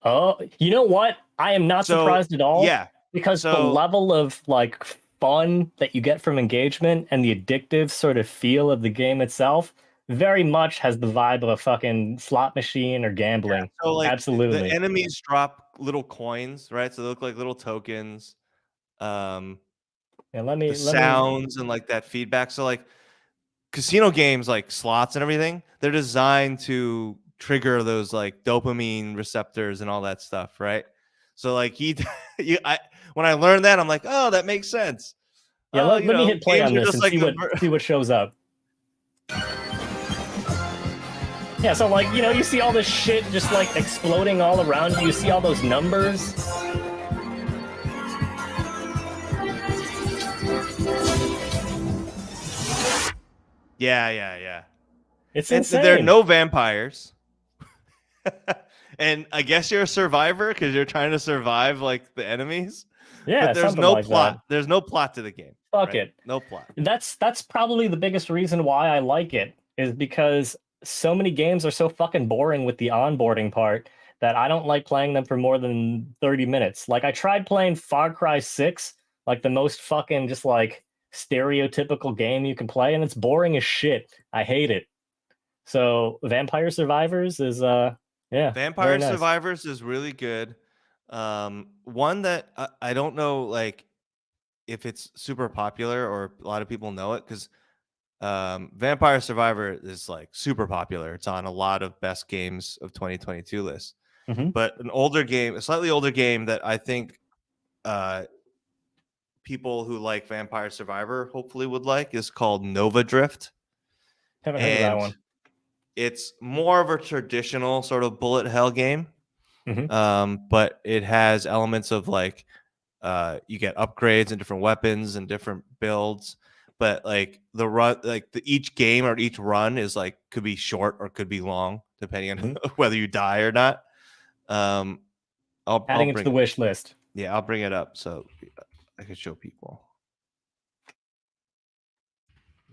Oh, you know what? I am not So, surprised at all, yeah. because the So, level of like fun that you get from engagement and the addictive sort of feel of the game itself very much has the vibe of a fucking slot machine or gambling. so like the Absolutely. enemies drop little coins, right? So they look like little tokens. Um, Yeah, let the me let me sounds and like that feedback. So like casino games like slots and everything, they're designed to trigger those like dopamine receptors and all that stuff, right? So like when I learned that, I'm like, oh, that makes sense. Yeah, Oh, let me hit play games on are this just and like see what shows up. Yeah, so like, you know, you see all this shit just like exploding all around you. You see all those numbers. Yeah. It's And there are insane. no vampires. And I guess you're a survivor because you're trying to survive like the enemies. Yeah, But there's something no like that. plot. There's no plot to the game. Fuck Right? it. No plot. That's probably the biggest reason why I like it, is because so many games are so fucking boring with the onboarding part that I don't like playing them for more than 30 minutes. Like I tried playing Far Cry 6, like the most fucking just like stereotypical game you can play, and it's boring as shit. I hate it. So Vampire Survivors is yeah, very Vampire nice. Survivors is really good. One that I don't know like if it's super popular or a lot of people know it because Vampire Survivor is like super popular. It's on a lot of best games of 2022 lists. Hmm. But an older game, a slightly older game that I think uh, people who like Vampire Survivor hopefully would like is called Nova Drift, Haven't heard of that and one. it's more of a traditional sort of bullet hell game. Hmm. But it has elements of like you get upgrades and different weapons and different builds. But like the run, like each game or each run is like could be short or could be long depending on whether you die or not. Um, I'll Adding it to bring the wish list. I'll bring it up so I can show people.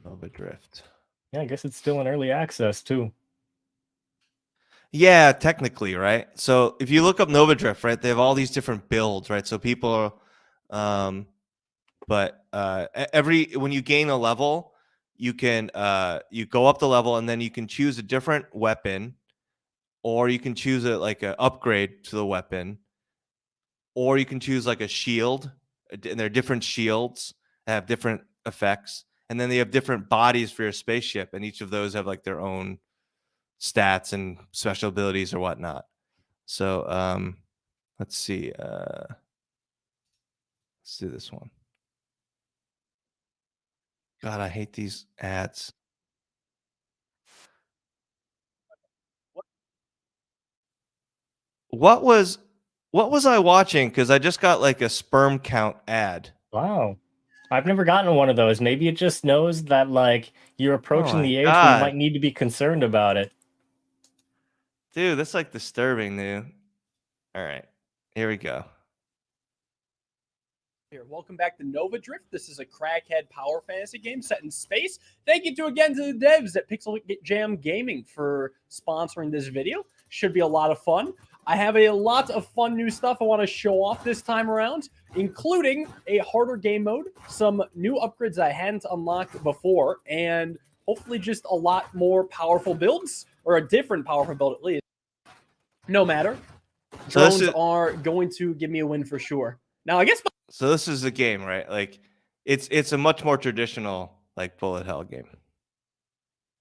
Nova Drift. Yeah, I guess it's still in early access too. Yeah, technically, right? So if you look up Nova Drift, right, they have all these different builds, right? So people are, but every when you gain a level, you can you go up the level and then you can choose a different weapon, or you can choose a like an upgrade to the weapon, or you can choose like a shield, and there are different shields that have different effects, and then they have different bodies for your spaceship, and each of those have like their own stats and special abilities or whatnot. So let's see. Let's do this one. God, I hate these ads. What was what was I watching? Because I just got like a sperm count ad. Wow. I've never gotten one of those. Maybe it just knows that like you're Oh approaching my the age where you god, might need to be concerned about it. dude, that's like disturbing, dude. All right, here we go. Here, welcome back to Nova Drift. This is a crackhead power fantasy game set in space. Thank you again to the devs at Pixel Jam Gaming for sponsoring this video. Should be a lot of fun. I have a lot of fun new stuff I want to show off this time around, including a harder game mode, some new upgrades I hadn't unlocked before, and hopefully just a lot more powerful builds, or a different powerful build at least. No matter. So this Drones is are going to give me a win for sure. Now, I guess so this is the game, right? Like it's a much more traditional like bullet hell game.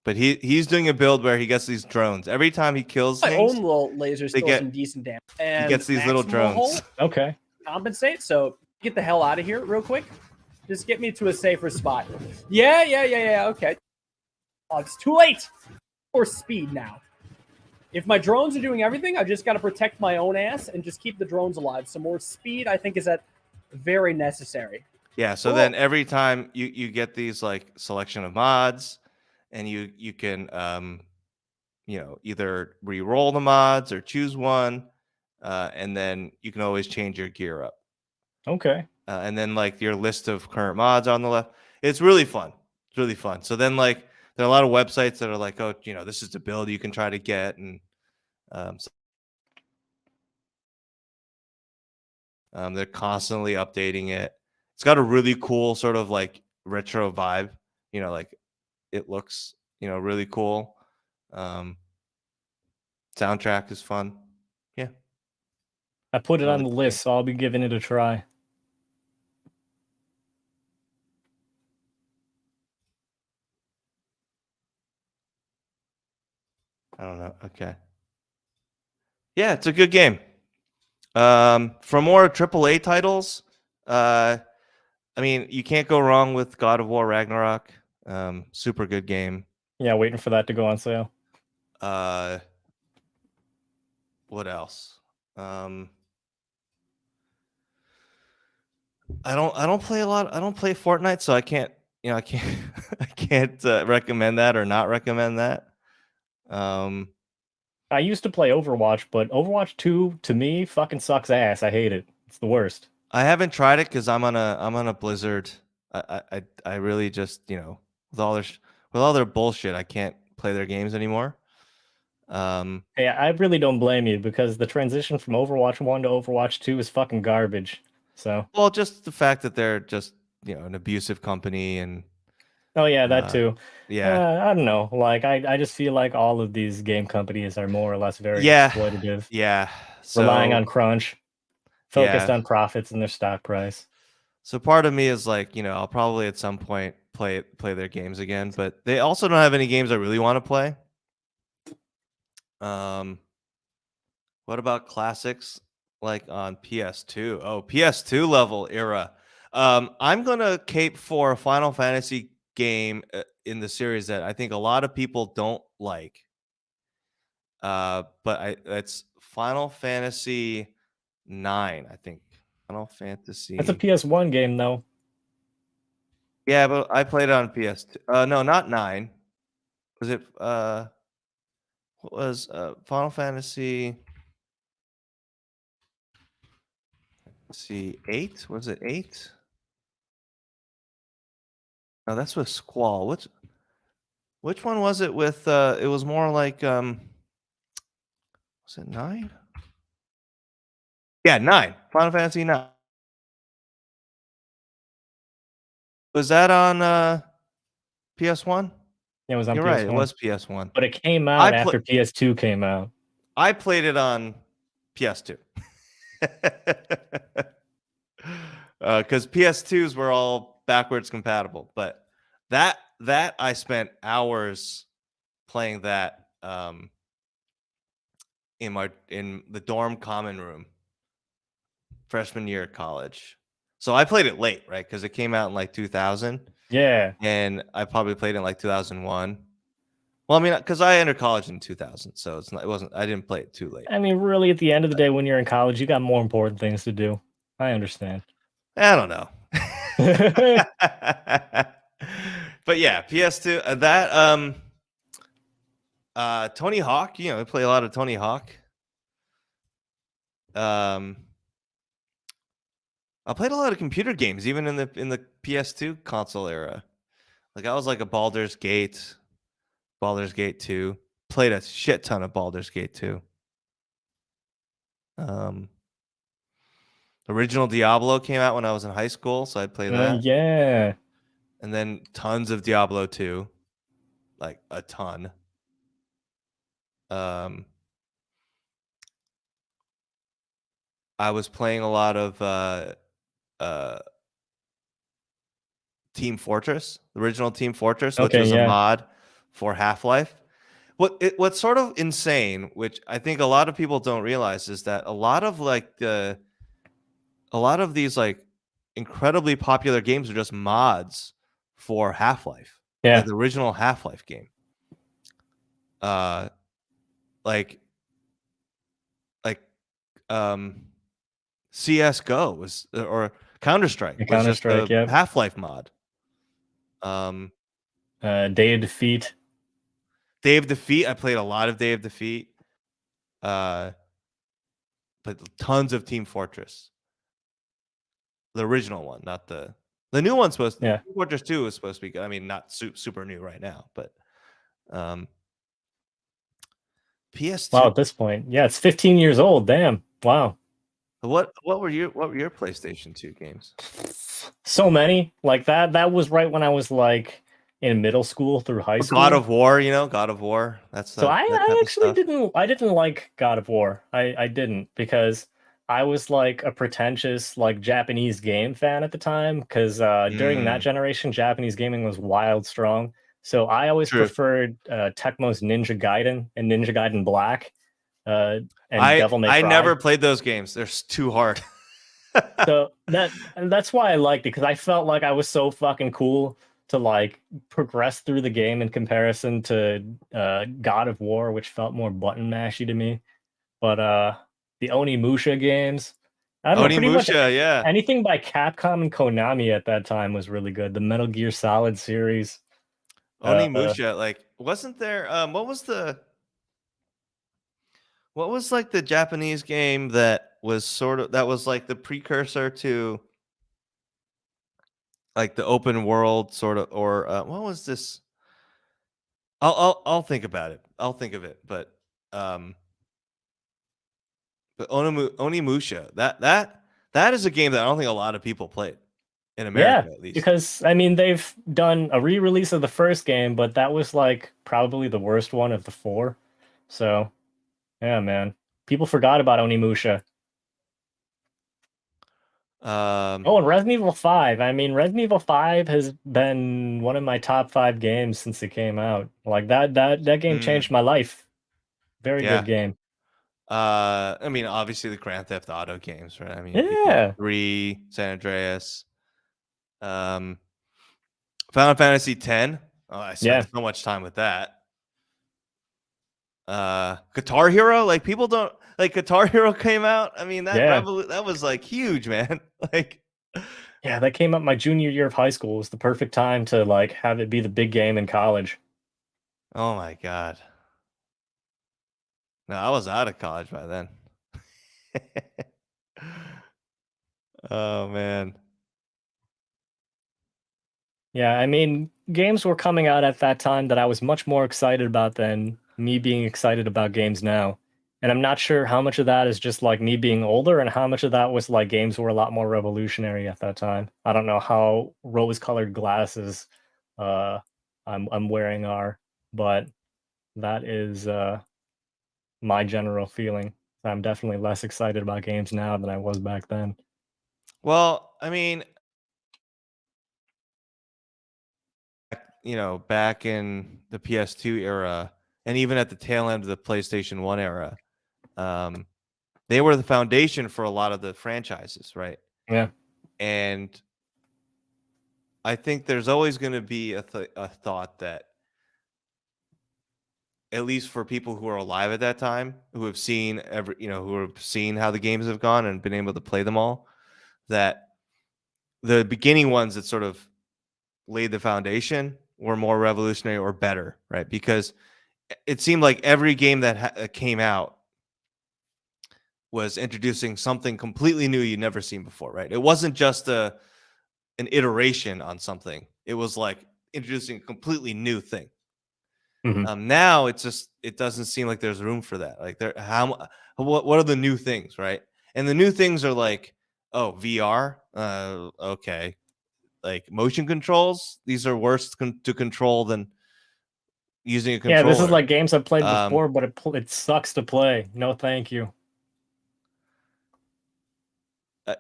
But he's doing a build where he gets these drones. Every time he kills my things, own little lasers they still get some decent damage. he And gets these little Maximal drones. Hull Okay. compensate. So get the hell out of here real quick. Just get me to a safer spot. Yeah. Okay. Oh, it's too late for speed now. If my drones are doing everything, I just got to protect my own ass and just keep the drones alive. So more speed, I think, is very necessary. Yeah, so Cool. then every time you get these like selection of mods, and you can you know either re-roll the mods or choose one, and then you can always change your gear up, Okay. and then like your list of current mods on the left. It's really fun. It's really fun. So then like there are a lot of websites that are like, oh, you know, this is the build you can try to get, and so, they're constantly updating it. It's got a really cool sort of like retro vibe. You know, like it looks, you know, really cool. Um, soundtrack is fun. Yeah, I put it I on like the the list, game. so I'll be giving it a try. I don't know. Okay. Yeah, it's a good game. For more AAA titles, I mean, you can't go wrong with God of War Ragnarok. Super good game. Yeah, waiting for that to go on sale. What else? I don't play a lot. I don't play Fortnite, so I can't. I can't. I can't recommend that or not recommend that. I used to play Overwatch, but Overwatch 2 to me fucking sucks ass. I hate it. It's the worst. I haven't tried it because I'm on a Blizzard. I really just with all their bullshit, I can't play their games anymore. Hey, I really don't blame you because the transition from Overwatch 1 to Overwatch 2 is fucking garbage. So, Well, just the fact that they're just an abusive company and oh yeah, that too. yeah, I don't know. Like I just feel like all of these game companies are more or less very yeah, exploitative, yeah. relying So on crunch, focused yeah, on profits and their stock price. so part of me is like I'll probably at some point play their games again, but they also don't have any games I really want to play. What about classics like on PS2? Oh, PS2 level era. I'm gonna cape for a Final Fantasy game in the series that I think a lot of people don't like. But it's Final Fantasy 9, I think. Final Fantasy. That's a PS1 game though. Yeah, but I played it on PS2. No, not 9. Was it what was Final Fantasy? Let's see, 8? Was it 8? No, that's with Squall. Which one was it with it was more like was it 9? Yeah, 9. Final Fantasy 9. Was that on PS1? It was on You're right, it PS1, was PS1. but it came I out pla- after PS2 came out. I played it on PS2. Because PS2s were all backwards compatible, but that I spent hours playing that in the dorm common room freshman year of college. So I played it late, right? Because it came out in like 2000, Yeah. and I probably played it in like 2001. Well, I mean, because I entered college in 2000, so I didn't play it too late. I mean, really, at the end of the day, when you're in college, you got more important things to do. I understand. I don't know. But yeah, PS2, Tony Hawk, I play a lot of Tony Hawk. I played a lot of computer games, even in the PS2 console era. Like I was like a Baldur's Gate 2. Played a shit ton of Baldur's Gate 2. Original Diablo came out when I was in high school, so I'd play that. Yeah. And then tons of Diablo 2. Like a ton. I was playing a lot of Team Fortress, the original Team Fortress, which was a mod for Half-Life. What's sort of insane, which I think a lot of people don't realize, is that a lot of these like incredibly popular games are just mods for Half-Life. Yeah. Like the original Half-Life game. Like CS:GO was or Counter-Strike was just a Half-Life mod. Day of Defeat. Day of Defeat. I played a lot of Day of Defeat. But tons of Team Fortress. The original one, not the new one's supposed to. Yeah. Team Fortress 2 is supposed to be good. I mean, not super new right now, but PS2. Wow, at this point, yeah, it's 15 years old. Damn. Wow. What were your PlayStation 2 games? So many. Like that was right when I was like in middle school through high school. God of War, God of War. So I actually didn't like God of War. I didn't, because I was like a pretentious like Japanese game fan at the time, because during that generation, Japanese gaming was wild strong. So I always preferred Tecmo's Ninja Gaiden and Ninja Gaiden Black. And Devil May Cry. I never played those games. They're too hard. So that's why I liked it, because I felt like I was so fucking cool to like progress through the game in comparison to God of War, which felt more button mashy to me. But the Onimusha games, I don't know, pretty much Onimusha, yeah. anything by Capcom and Konami at that time was really good. The Metal Gear Solid series. Onimusha, like, wasn't there what was like the Japanese game that was like the precursor to like the open world sort of, or what was this? I'll think about it. I'll think of it. Um but Onimusha, that is a game that I don't think a lot of people played in Yeah, America, at least. because I mean they've done a re-release of the first game, but that was like probably the worst one of the four. So yeah, man, people forgot about Onimusha. Um Oh, and Resident Evil 5. I mean, Resident Evil 5 has been one of my top 5 games since it came out. Like that game changed my life. Very good yeah. game. I mean, obviously the Grand Theft Auto games, right? I mean, people Yeah. 3, San Andreas, Final Fantasy X. Oh, I spent Yeah. so much time with that. Guitar Hero, like people don't like Guitar Hero came out. I mean, Yeah. that was like huge, man. Like, Yeah, that came out my junior year of high school. It was the perfect time to like have it be the big game in college. oh my god. No, I was out of college by then. Oh man. Yeah, I mean, games were coming out at that time that I was much more excited about than me being excited about games now. And I'm not sure how much of that is just like me being older and how much of that was like games were a lot more revolutionary at that time. I don't know how rose-colored glasses uh I'm wearing are, but that is my general feeling. I'm definitely less excited about games now than I was back then. Well, I mean, back in the PS2 era, and even at the tail end of the PlayStation 1 era, they were the foundation for a lot of the franchises, right? Yeah. And I think there's always going to be a thought that, at least for people who are alive at that time, who have seen who have seen how the games have gone and been able to play them all, that the beginning ones that sort of laid the foundation were more revolutionary or better, right? Because it seemed like every game that came out was introducing something completely new you'd never seen before, right? It wasn't just an iteration on something. It was like introducing a completely new thing. Mhm. Now it doesn't seem like there's room for that. Like what are the new things, right? And the new things are like, oh, VR, okay, like motion controls. These are worse to control than using a Yeah, this is controller. like games I've played Um, before, but it sucks to play. No, thank you.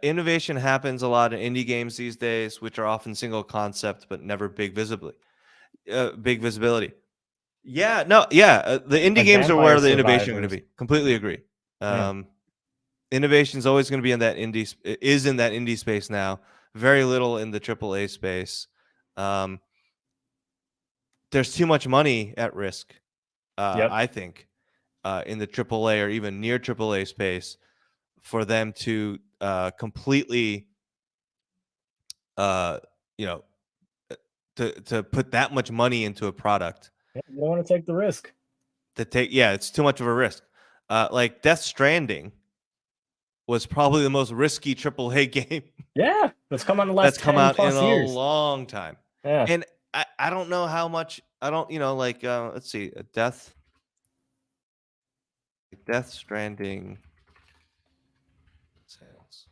Innovation happens a lot in indie games these days, which are often single concept but never big visibility. Yeah, no, yeah. The indie Like games are Vampire where the innovation are going to Survivors. be. Completely agree. Yeah. Innovation is always going to be in that indie space now. Very little in the AAA space. There's too much money at risk. Yep. I think in the AAA or even near AAA space for them to completely, uh, you know, to put that much money into a product. Yeah, you don't want to take the risk. It's too much of a risk. Like Death Stranding was probably the most risky AAA game Yeah, that's come on the that's last come 10 out in plus a years. long time. Yeah. And I don't know how much I don't, let's see, Death Stranding sales.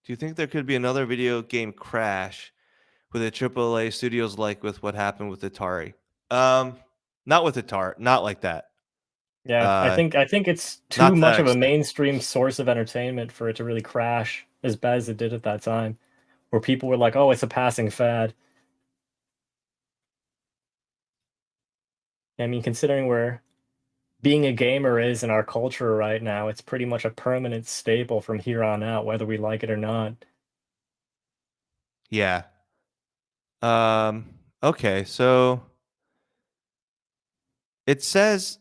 Do you think there could be another video game crash with a AAA studios like with what happened with Atari? Not with Atari, not like that. Yeah, I think it's too Not to much that of a extent. mainstream source of entertainment for it to really crash as bad as it did at that time, where people were like, "Oh, it's a passing fad." I mean, considering where being a gamer is in our culture right now, it's pretty much a permanent staple from here on out, whether we like it or not. Yeah. Okay, so it says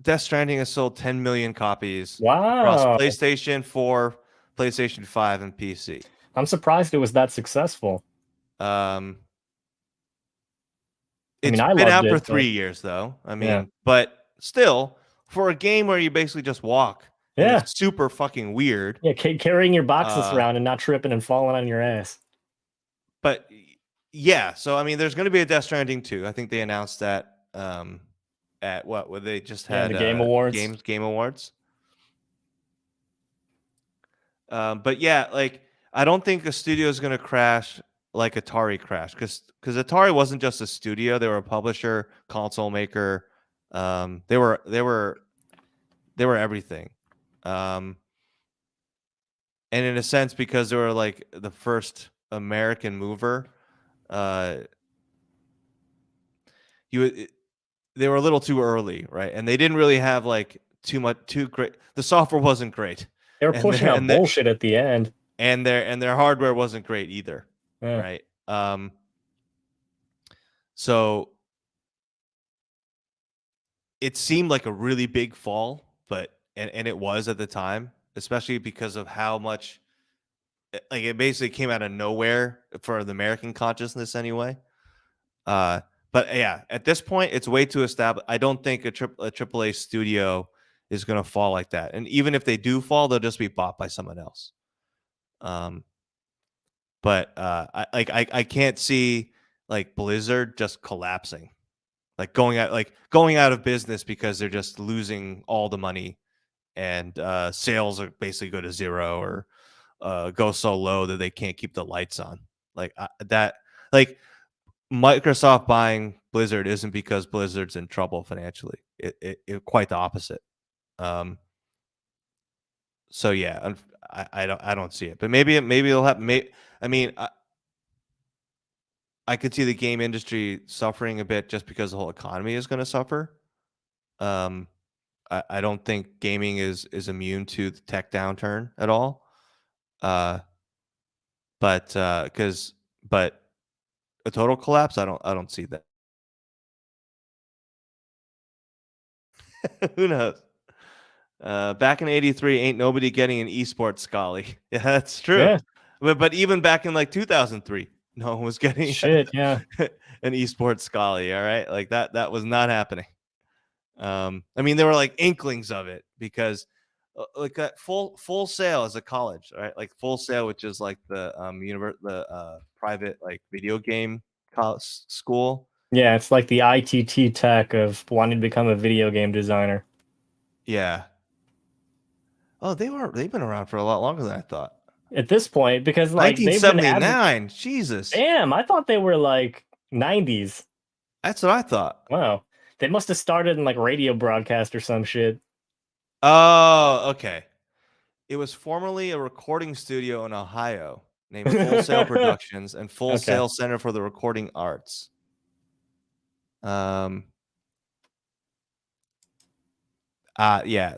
Death Stranding has sold 10 million copies across Wow. PlayStation 4, PlayStation 5, and PC. I'm surprised it was that successful. Um, I mean, it's I been loved out for it, but 3 years though. I yeah. mean, but still, for a game where you basically just walk and Yeah. it's super fucking weird. Yeah, carrying your boxes Uh, around and not tripping and falling on your ass. but yeah, so I mean, there's going to be a Death Stranding 2. I think they announced that at what? Where they just Yeah, had the Game Awards. Game Awards. But yeah, like I don't think a studio is going to crash like Atari crashed because Atari wasn't just a studio; they were a publisher, console maker. They were everything. Um, and in a sense, because they were like the first American mover, uh, they were a little too early, right? And they didn't really have like too great. The software wasn't great, They were and pushing out bullshit at the end. their hardware wasn't great either, Yeah. right? So it seemed like a really big fall, but and it was at the time, especially because of how much like it basically came out of nowhere for the American consciousness anyway. Uh, but yeah, at this point, it's way too established. I don't think a AAA studio is going to fall like that. And even if they do fall, they'll just be bought by someone else. But I can't see like Blizzard just collapsing, like going out of business because they're just losing all the money and sales are basically go to zero or go so low that they can't keep the lights on. Like that, like Microsoft buying Blizzard isn't because Blizzard's in trouble financially. It quite the opposite. Um, so yeah, I don't see it, but maybe it'll happen. I mean, I could see the game industry suffering a bit just because the whole economy is going to suffer. Um, I don't think gaming is immune to the tech downturn at all. But but a total collapse, I don't see that. Who knows? Back in '83, ain't nobody getting an esports Scully. Yeah, that's true. Yeah. But even back in like 2003, no one was getting Shit, yeah. an esports Scully. All right, like that was not happening. I mean, there were like inklings of it because like that full sale as a college, right? Like Full Sail, which is like the private like video game college school. Yeah, it's like the ITT tech of wanting to become a video game designer. Yeah. Oh, they've been around for a lot longer than I thought. At this point, because like they've been 1979. Jesus. Damn, I thought they were like 90s. That's what I thought. Wow. They must have started in like radio broadcast or some shit. Oh, okay. It was formerly a recording studio in Ohio named Full Sail Productions and Full Okay. Sail Center for the Recording Arts. Yeah,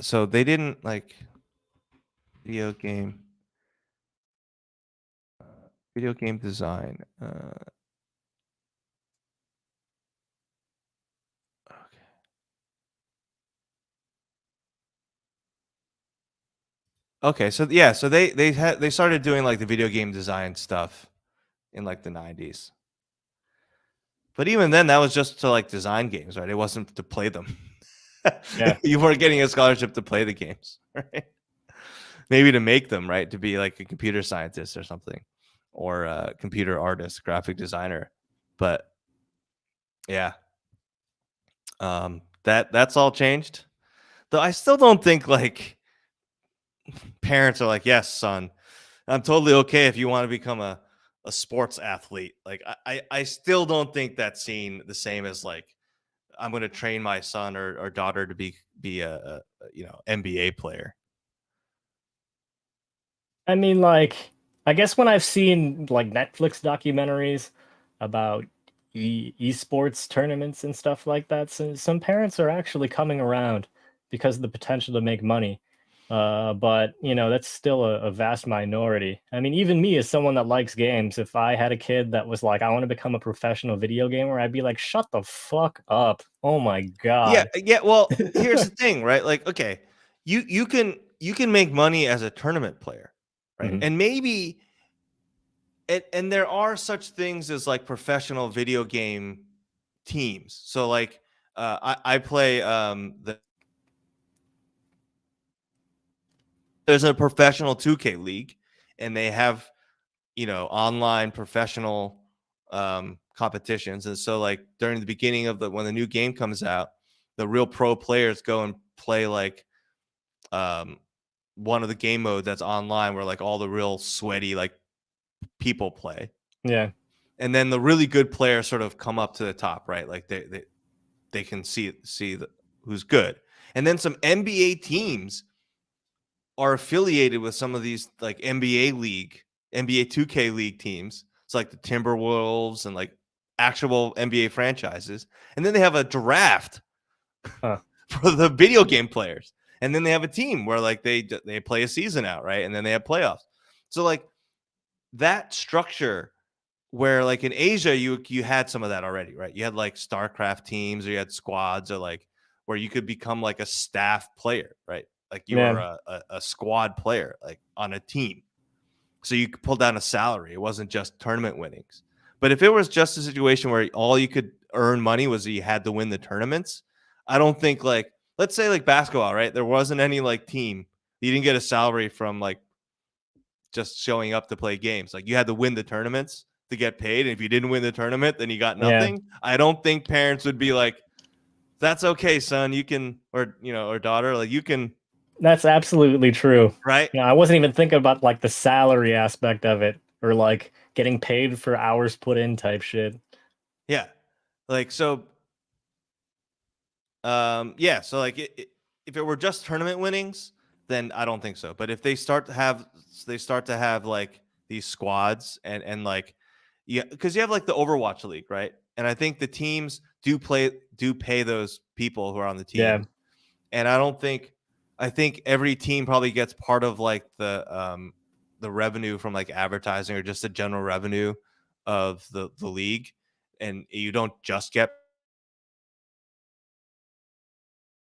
so they didn't like video game design. Okay, so yeah, so they started doing like the video game design stuff in like the 90s. But even then that was just to like design games, right? It wasn't to play them. Yeah. You weren't getting a scholarship to play the games, right? Maybe to make them, right? To be like a computer scientist or something, or a computer artist, graphic designer. But yeah, that's all changed. Though I still don't think like parents are like, yes, son, I'm totally okay if you want to become a sports athlete. Like I still don't think that's seen the same as like I'm going to train my son or daughter to be a NBA player. I mean, like, I guess when I've seen like Netflix documentaries about esports tournaments and stuff like that, some parents are actually coming around because of the potential to make money. But that's still a vast minority. I mean, even me as someone that likes games, if I had a kid that was like, I want to become a professional video gamer, I'd be like, shut the fuck up. Oh my Yeah, God. yeah. Well, here's the thing, right? Like, okay, you can make money as a tournament player, right? Mhm. And maybe and there are such things as like professional video game teams. So like I play there's a professional 2K league, and they have online professional competitions. And so like during the beginning of when the new game comes out, the real pro players go and play like um one of the game modes that's online where like all the real sweaty like people play. Yeah. And then the really good players sort of come up to the top, right? Like they can see who's good. And then some NBA teams are affiliated with some of these like NBA 2K league teams. It's like the Timberwolves and like actual NBA franchises. And then they have a draft Huh. for the video game players. And then they have a team where like they play a season out, right? And then they have playoffs. So like that structure where like in Asia you had some of that already, right? You had like StarCraft teams, or you had squads, or like where you could become like a staff player, right? Like you were Yeah. a squad player, like on a team. So you could pull down a salary. It wasn't just tournament winnings. But if it was just a situation where all you could earn money was that you had to win the tournaments, I don't think like, let's say like basketball, right? There wasn't any like team. You didn't get a salary from like just showing up to play games. Like you had to win the tournaments to get paid. And if you didn't win the tournament, then you got Yeah. nothing. I don't think parents would be like, that's okay, son. You can, or daughter, like you can, That's absolutely true. right? I wasn't even thinking about like the salary aspect of it, or like getting paid for hours put in type shit. Yeah. Like, so, yeah. So like if it were just tournament winnings, then I don't think so. But if they start to have like these squads and like, yeah, because you have like the Overwatch League, right? And I think the teams do pay those people who are on the Yeah. team. And I think every team probably gets part of like the revenue from like advertising or just the general revenue of the league. And you don't just get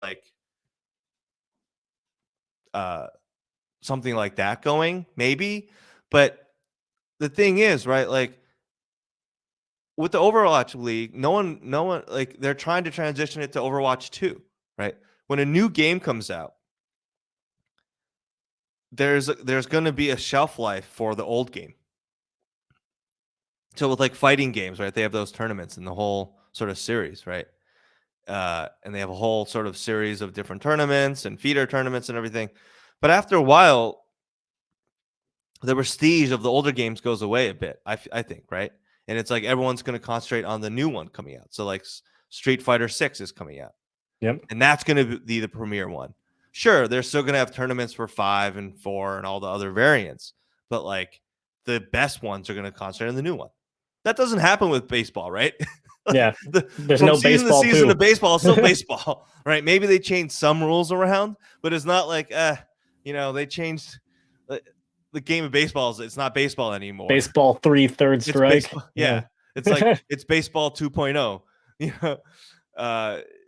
like uh something like that going, maybe. But the thing is, right, like with the Overwatch League, no one like they're trying to transition it to Overwatch 2, right? When a new game comes out, there's going to be a shelf life for the old game. So with like fighting games, right? They have those tournaments and the whole sort of series, right? And they have a whole sort of series of different tournaments and feeder tournaments and everything. But after a while, the prestige of the older games goes away a bit, I think, right? And it's like everyone's going to concentrate on the new one coming out. So like Street Fighter 6 is coming out. Yep. And that's going to be the premier one. Sure, they're still going to have tournaments for 5 and 4 and all the other variants, but like the best ones are going to concentrate on the new one. That doesn't happen with baseball, right? Like Yeah. There's from no season baseball to season too. of baseball, it's still baseball, right? Maybe they changed some rules around, but it's not like, they changed the game of baseball. It's not baseball anymore. Baseball 3 third It's strike. baseball. Yeah. It's like it's baseball 2.0. You know,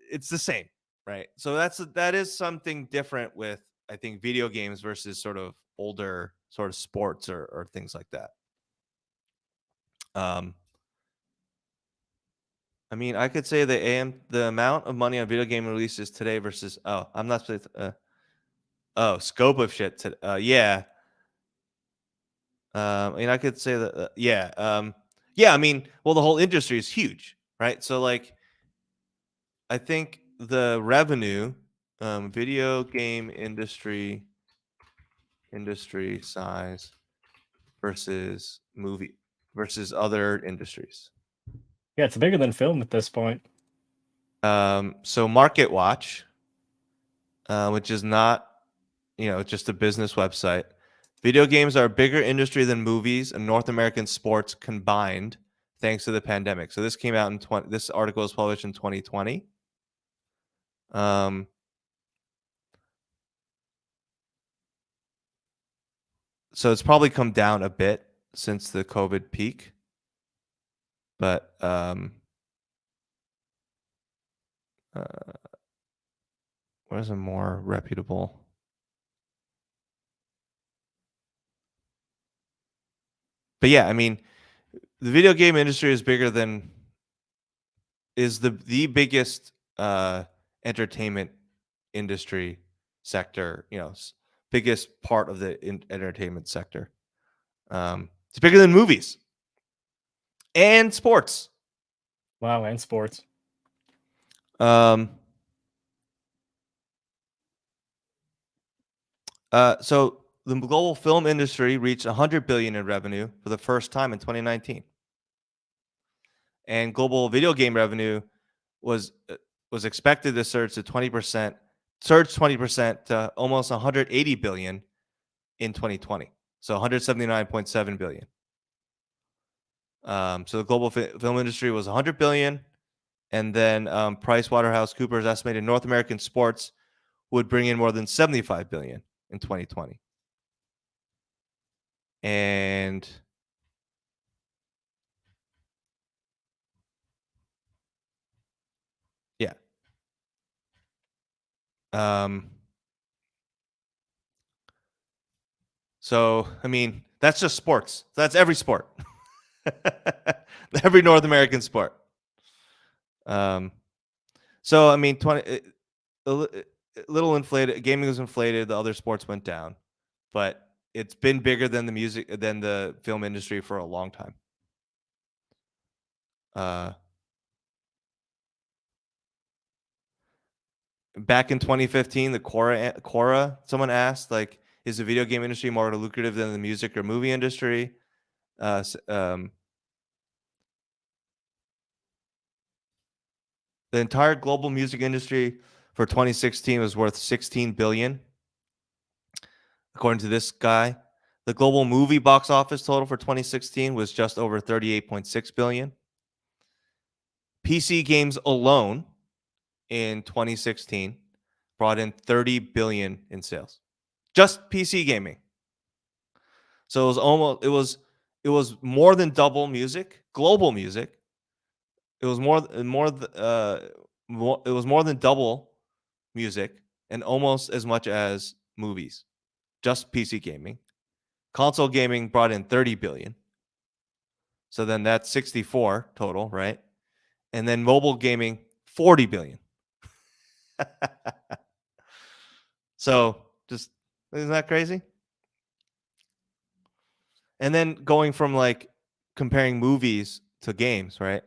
it's the same, right? So that is something different with, I think, video games versus sort of older sort of sports or things like that. I mean, I could say the amount of money on video game releases today versus I'm not scope of shit yeah. I mean, I could say that yeah. Yeah, I mean, well, the whole industry is huge, right? So like I think the revenue, video game industry size versus other industries. Yeah, it's bigger than film at this point. So Market Watch, which is not, just a business website. Video games are a bigger industry than movies and North American sports combined, thanks to the pandemic. So this came out in this article was published in 2020. So it's probably come down a bit since the COVID peak. But where's a more reputable? But yeah, I mean, the video game industry is bigger than is the biggest entertainment industry sector. You know, biggest part of the entertainment sector. It's bigger than movies and sports. Wow, and sports. So the global film industry reached 100 billion in revenue for the first time in 2019, and global video game revenue was expected to surge 20% to almost 180 billion in 2020. So 179.7 billion. So the global film industry was 100 billion, and then PricewaterhouseCoopers estimated North American sports would bring in more than 75 billion in 2020. And yeah. So, I mean, that's just sports. That's every sport. Every North American sport. So, I mean, a little inflated. Gaming was inflated. The other sports went down. But it's been bigger than the film industry for a long time. Back in 2015, the Quora, someone asked, like, is the video game industry more lucrative than the music or movie industry? The entire global music industry for 2016 was worth 16 billion, according to this guy. The global movie box office total for 2016 was just over 38.6 billion. PC games alone in 2016 brought in 30 billion in sales. Just PC gaming. So it was more than double music, global music. It was more than double music and almost as much as movies. Just PC gaming. Console gaming brought in 30 billion. So then that's 64 total, right? And then mobile gaming 40 billion. So just, isn't that crazy? And then going from like comparing movies to games, right?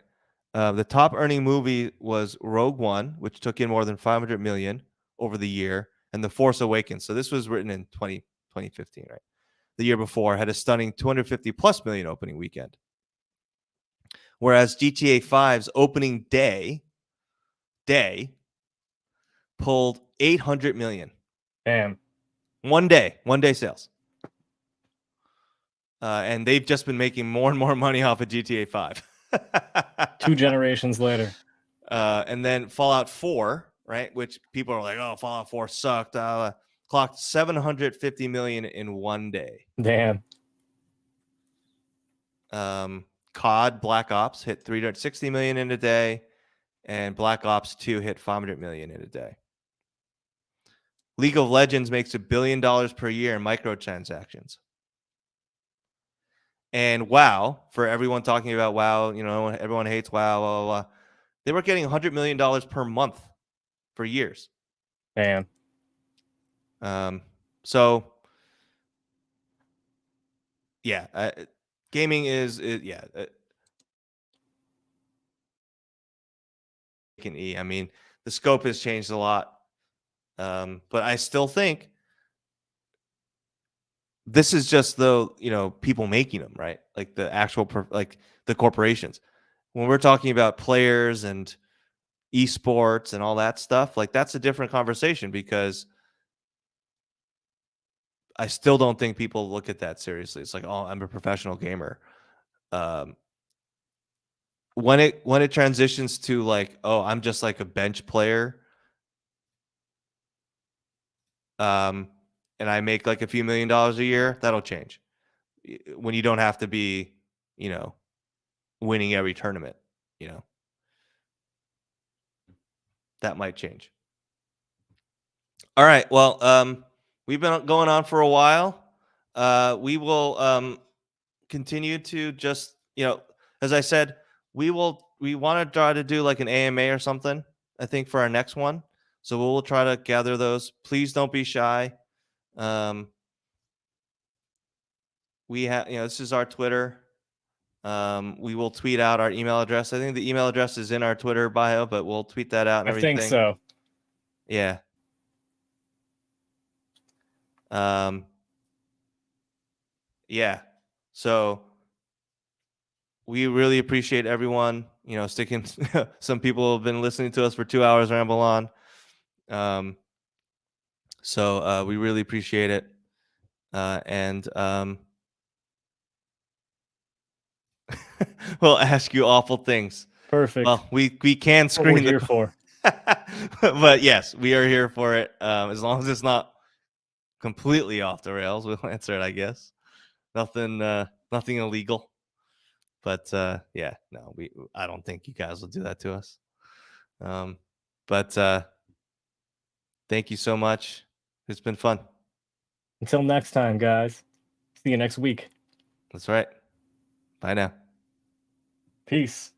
The top earning movie was Rogue One, which took in more than 500 million over the year, and The Force Awakens. So this was written in 2015, right? The year before had a stunning 250 plus million opening weekend. Whereas GTA 5's opening day pulled 800 million. Damn. One day sales. And they've just been making more and more money off of GTA 5. 2 generations later. And then Fallout 4, right? Which people are like, oh, Fallout 4 sucked. Clocked 750 million in one day. Damn. COD Black Ops hit 360 million in a day, and Black Ops 2 hit 500 million in a day. League of Legends makes $1 billion per year in microtransactions. And WoW, for everyone talking about WoW, you know, everyone hates WoW, blah, blah, blah. They were getting $100 million per month for years. Damn. So, yeah, gaming is yeah. I mean, the scope has changed a lot, but I still think this is just the people making them, right? Like the actual like the corporations. When we're talking about players and esports and all that stuff, like that's a different conversation, because I still don't think people look at that seriously. It's like, oh, I'm a professional gamer. When it transitions to like, oh, I'm just like a bench player, and and I make like a few $1 million a year, that'll change. When you don't have to be, winning every tournament, that might change. All right. Well, we've been going on for a while. We will continue to just, as I said, we want to try to do like an AMA or something, I think, for our next one. So we'll try to gather those. Please don't be shy. We have, this is our Twitter. We will tweet out our email address. I think the email address is in our Twitter bio, but we'll tweet that out and I everything. think so. Yeah. Yeah. So we really appreciate everyone, sticking. Some people have been listening to us for 2 hours ramble on. So we really appreciate it. And we'll ask you awful things. Perfect. Well, we can That's what we're screen here for. But yes, we are here for it. As long as it's not completely off the rails, we'll answer it, I guess. Nothing illegal. But yeah, no, I don't think you guys will do that to us. But thank you so much. It's been fun. Until next time, guys. See you next week. That's right. Bye now. Peace.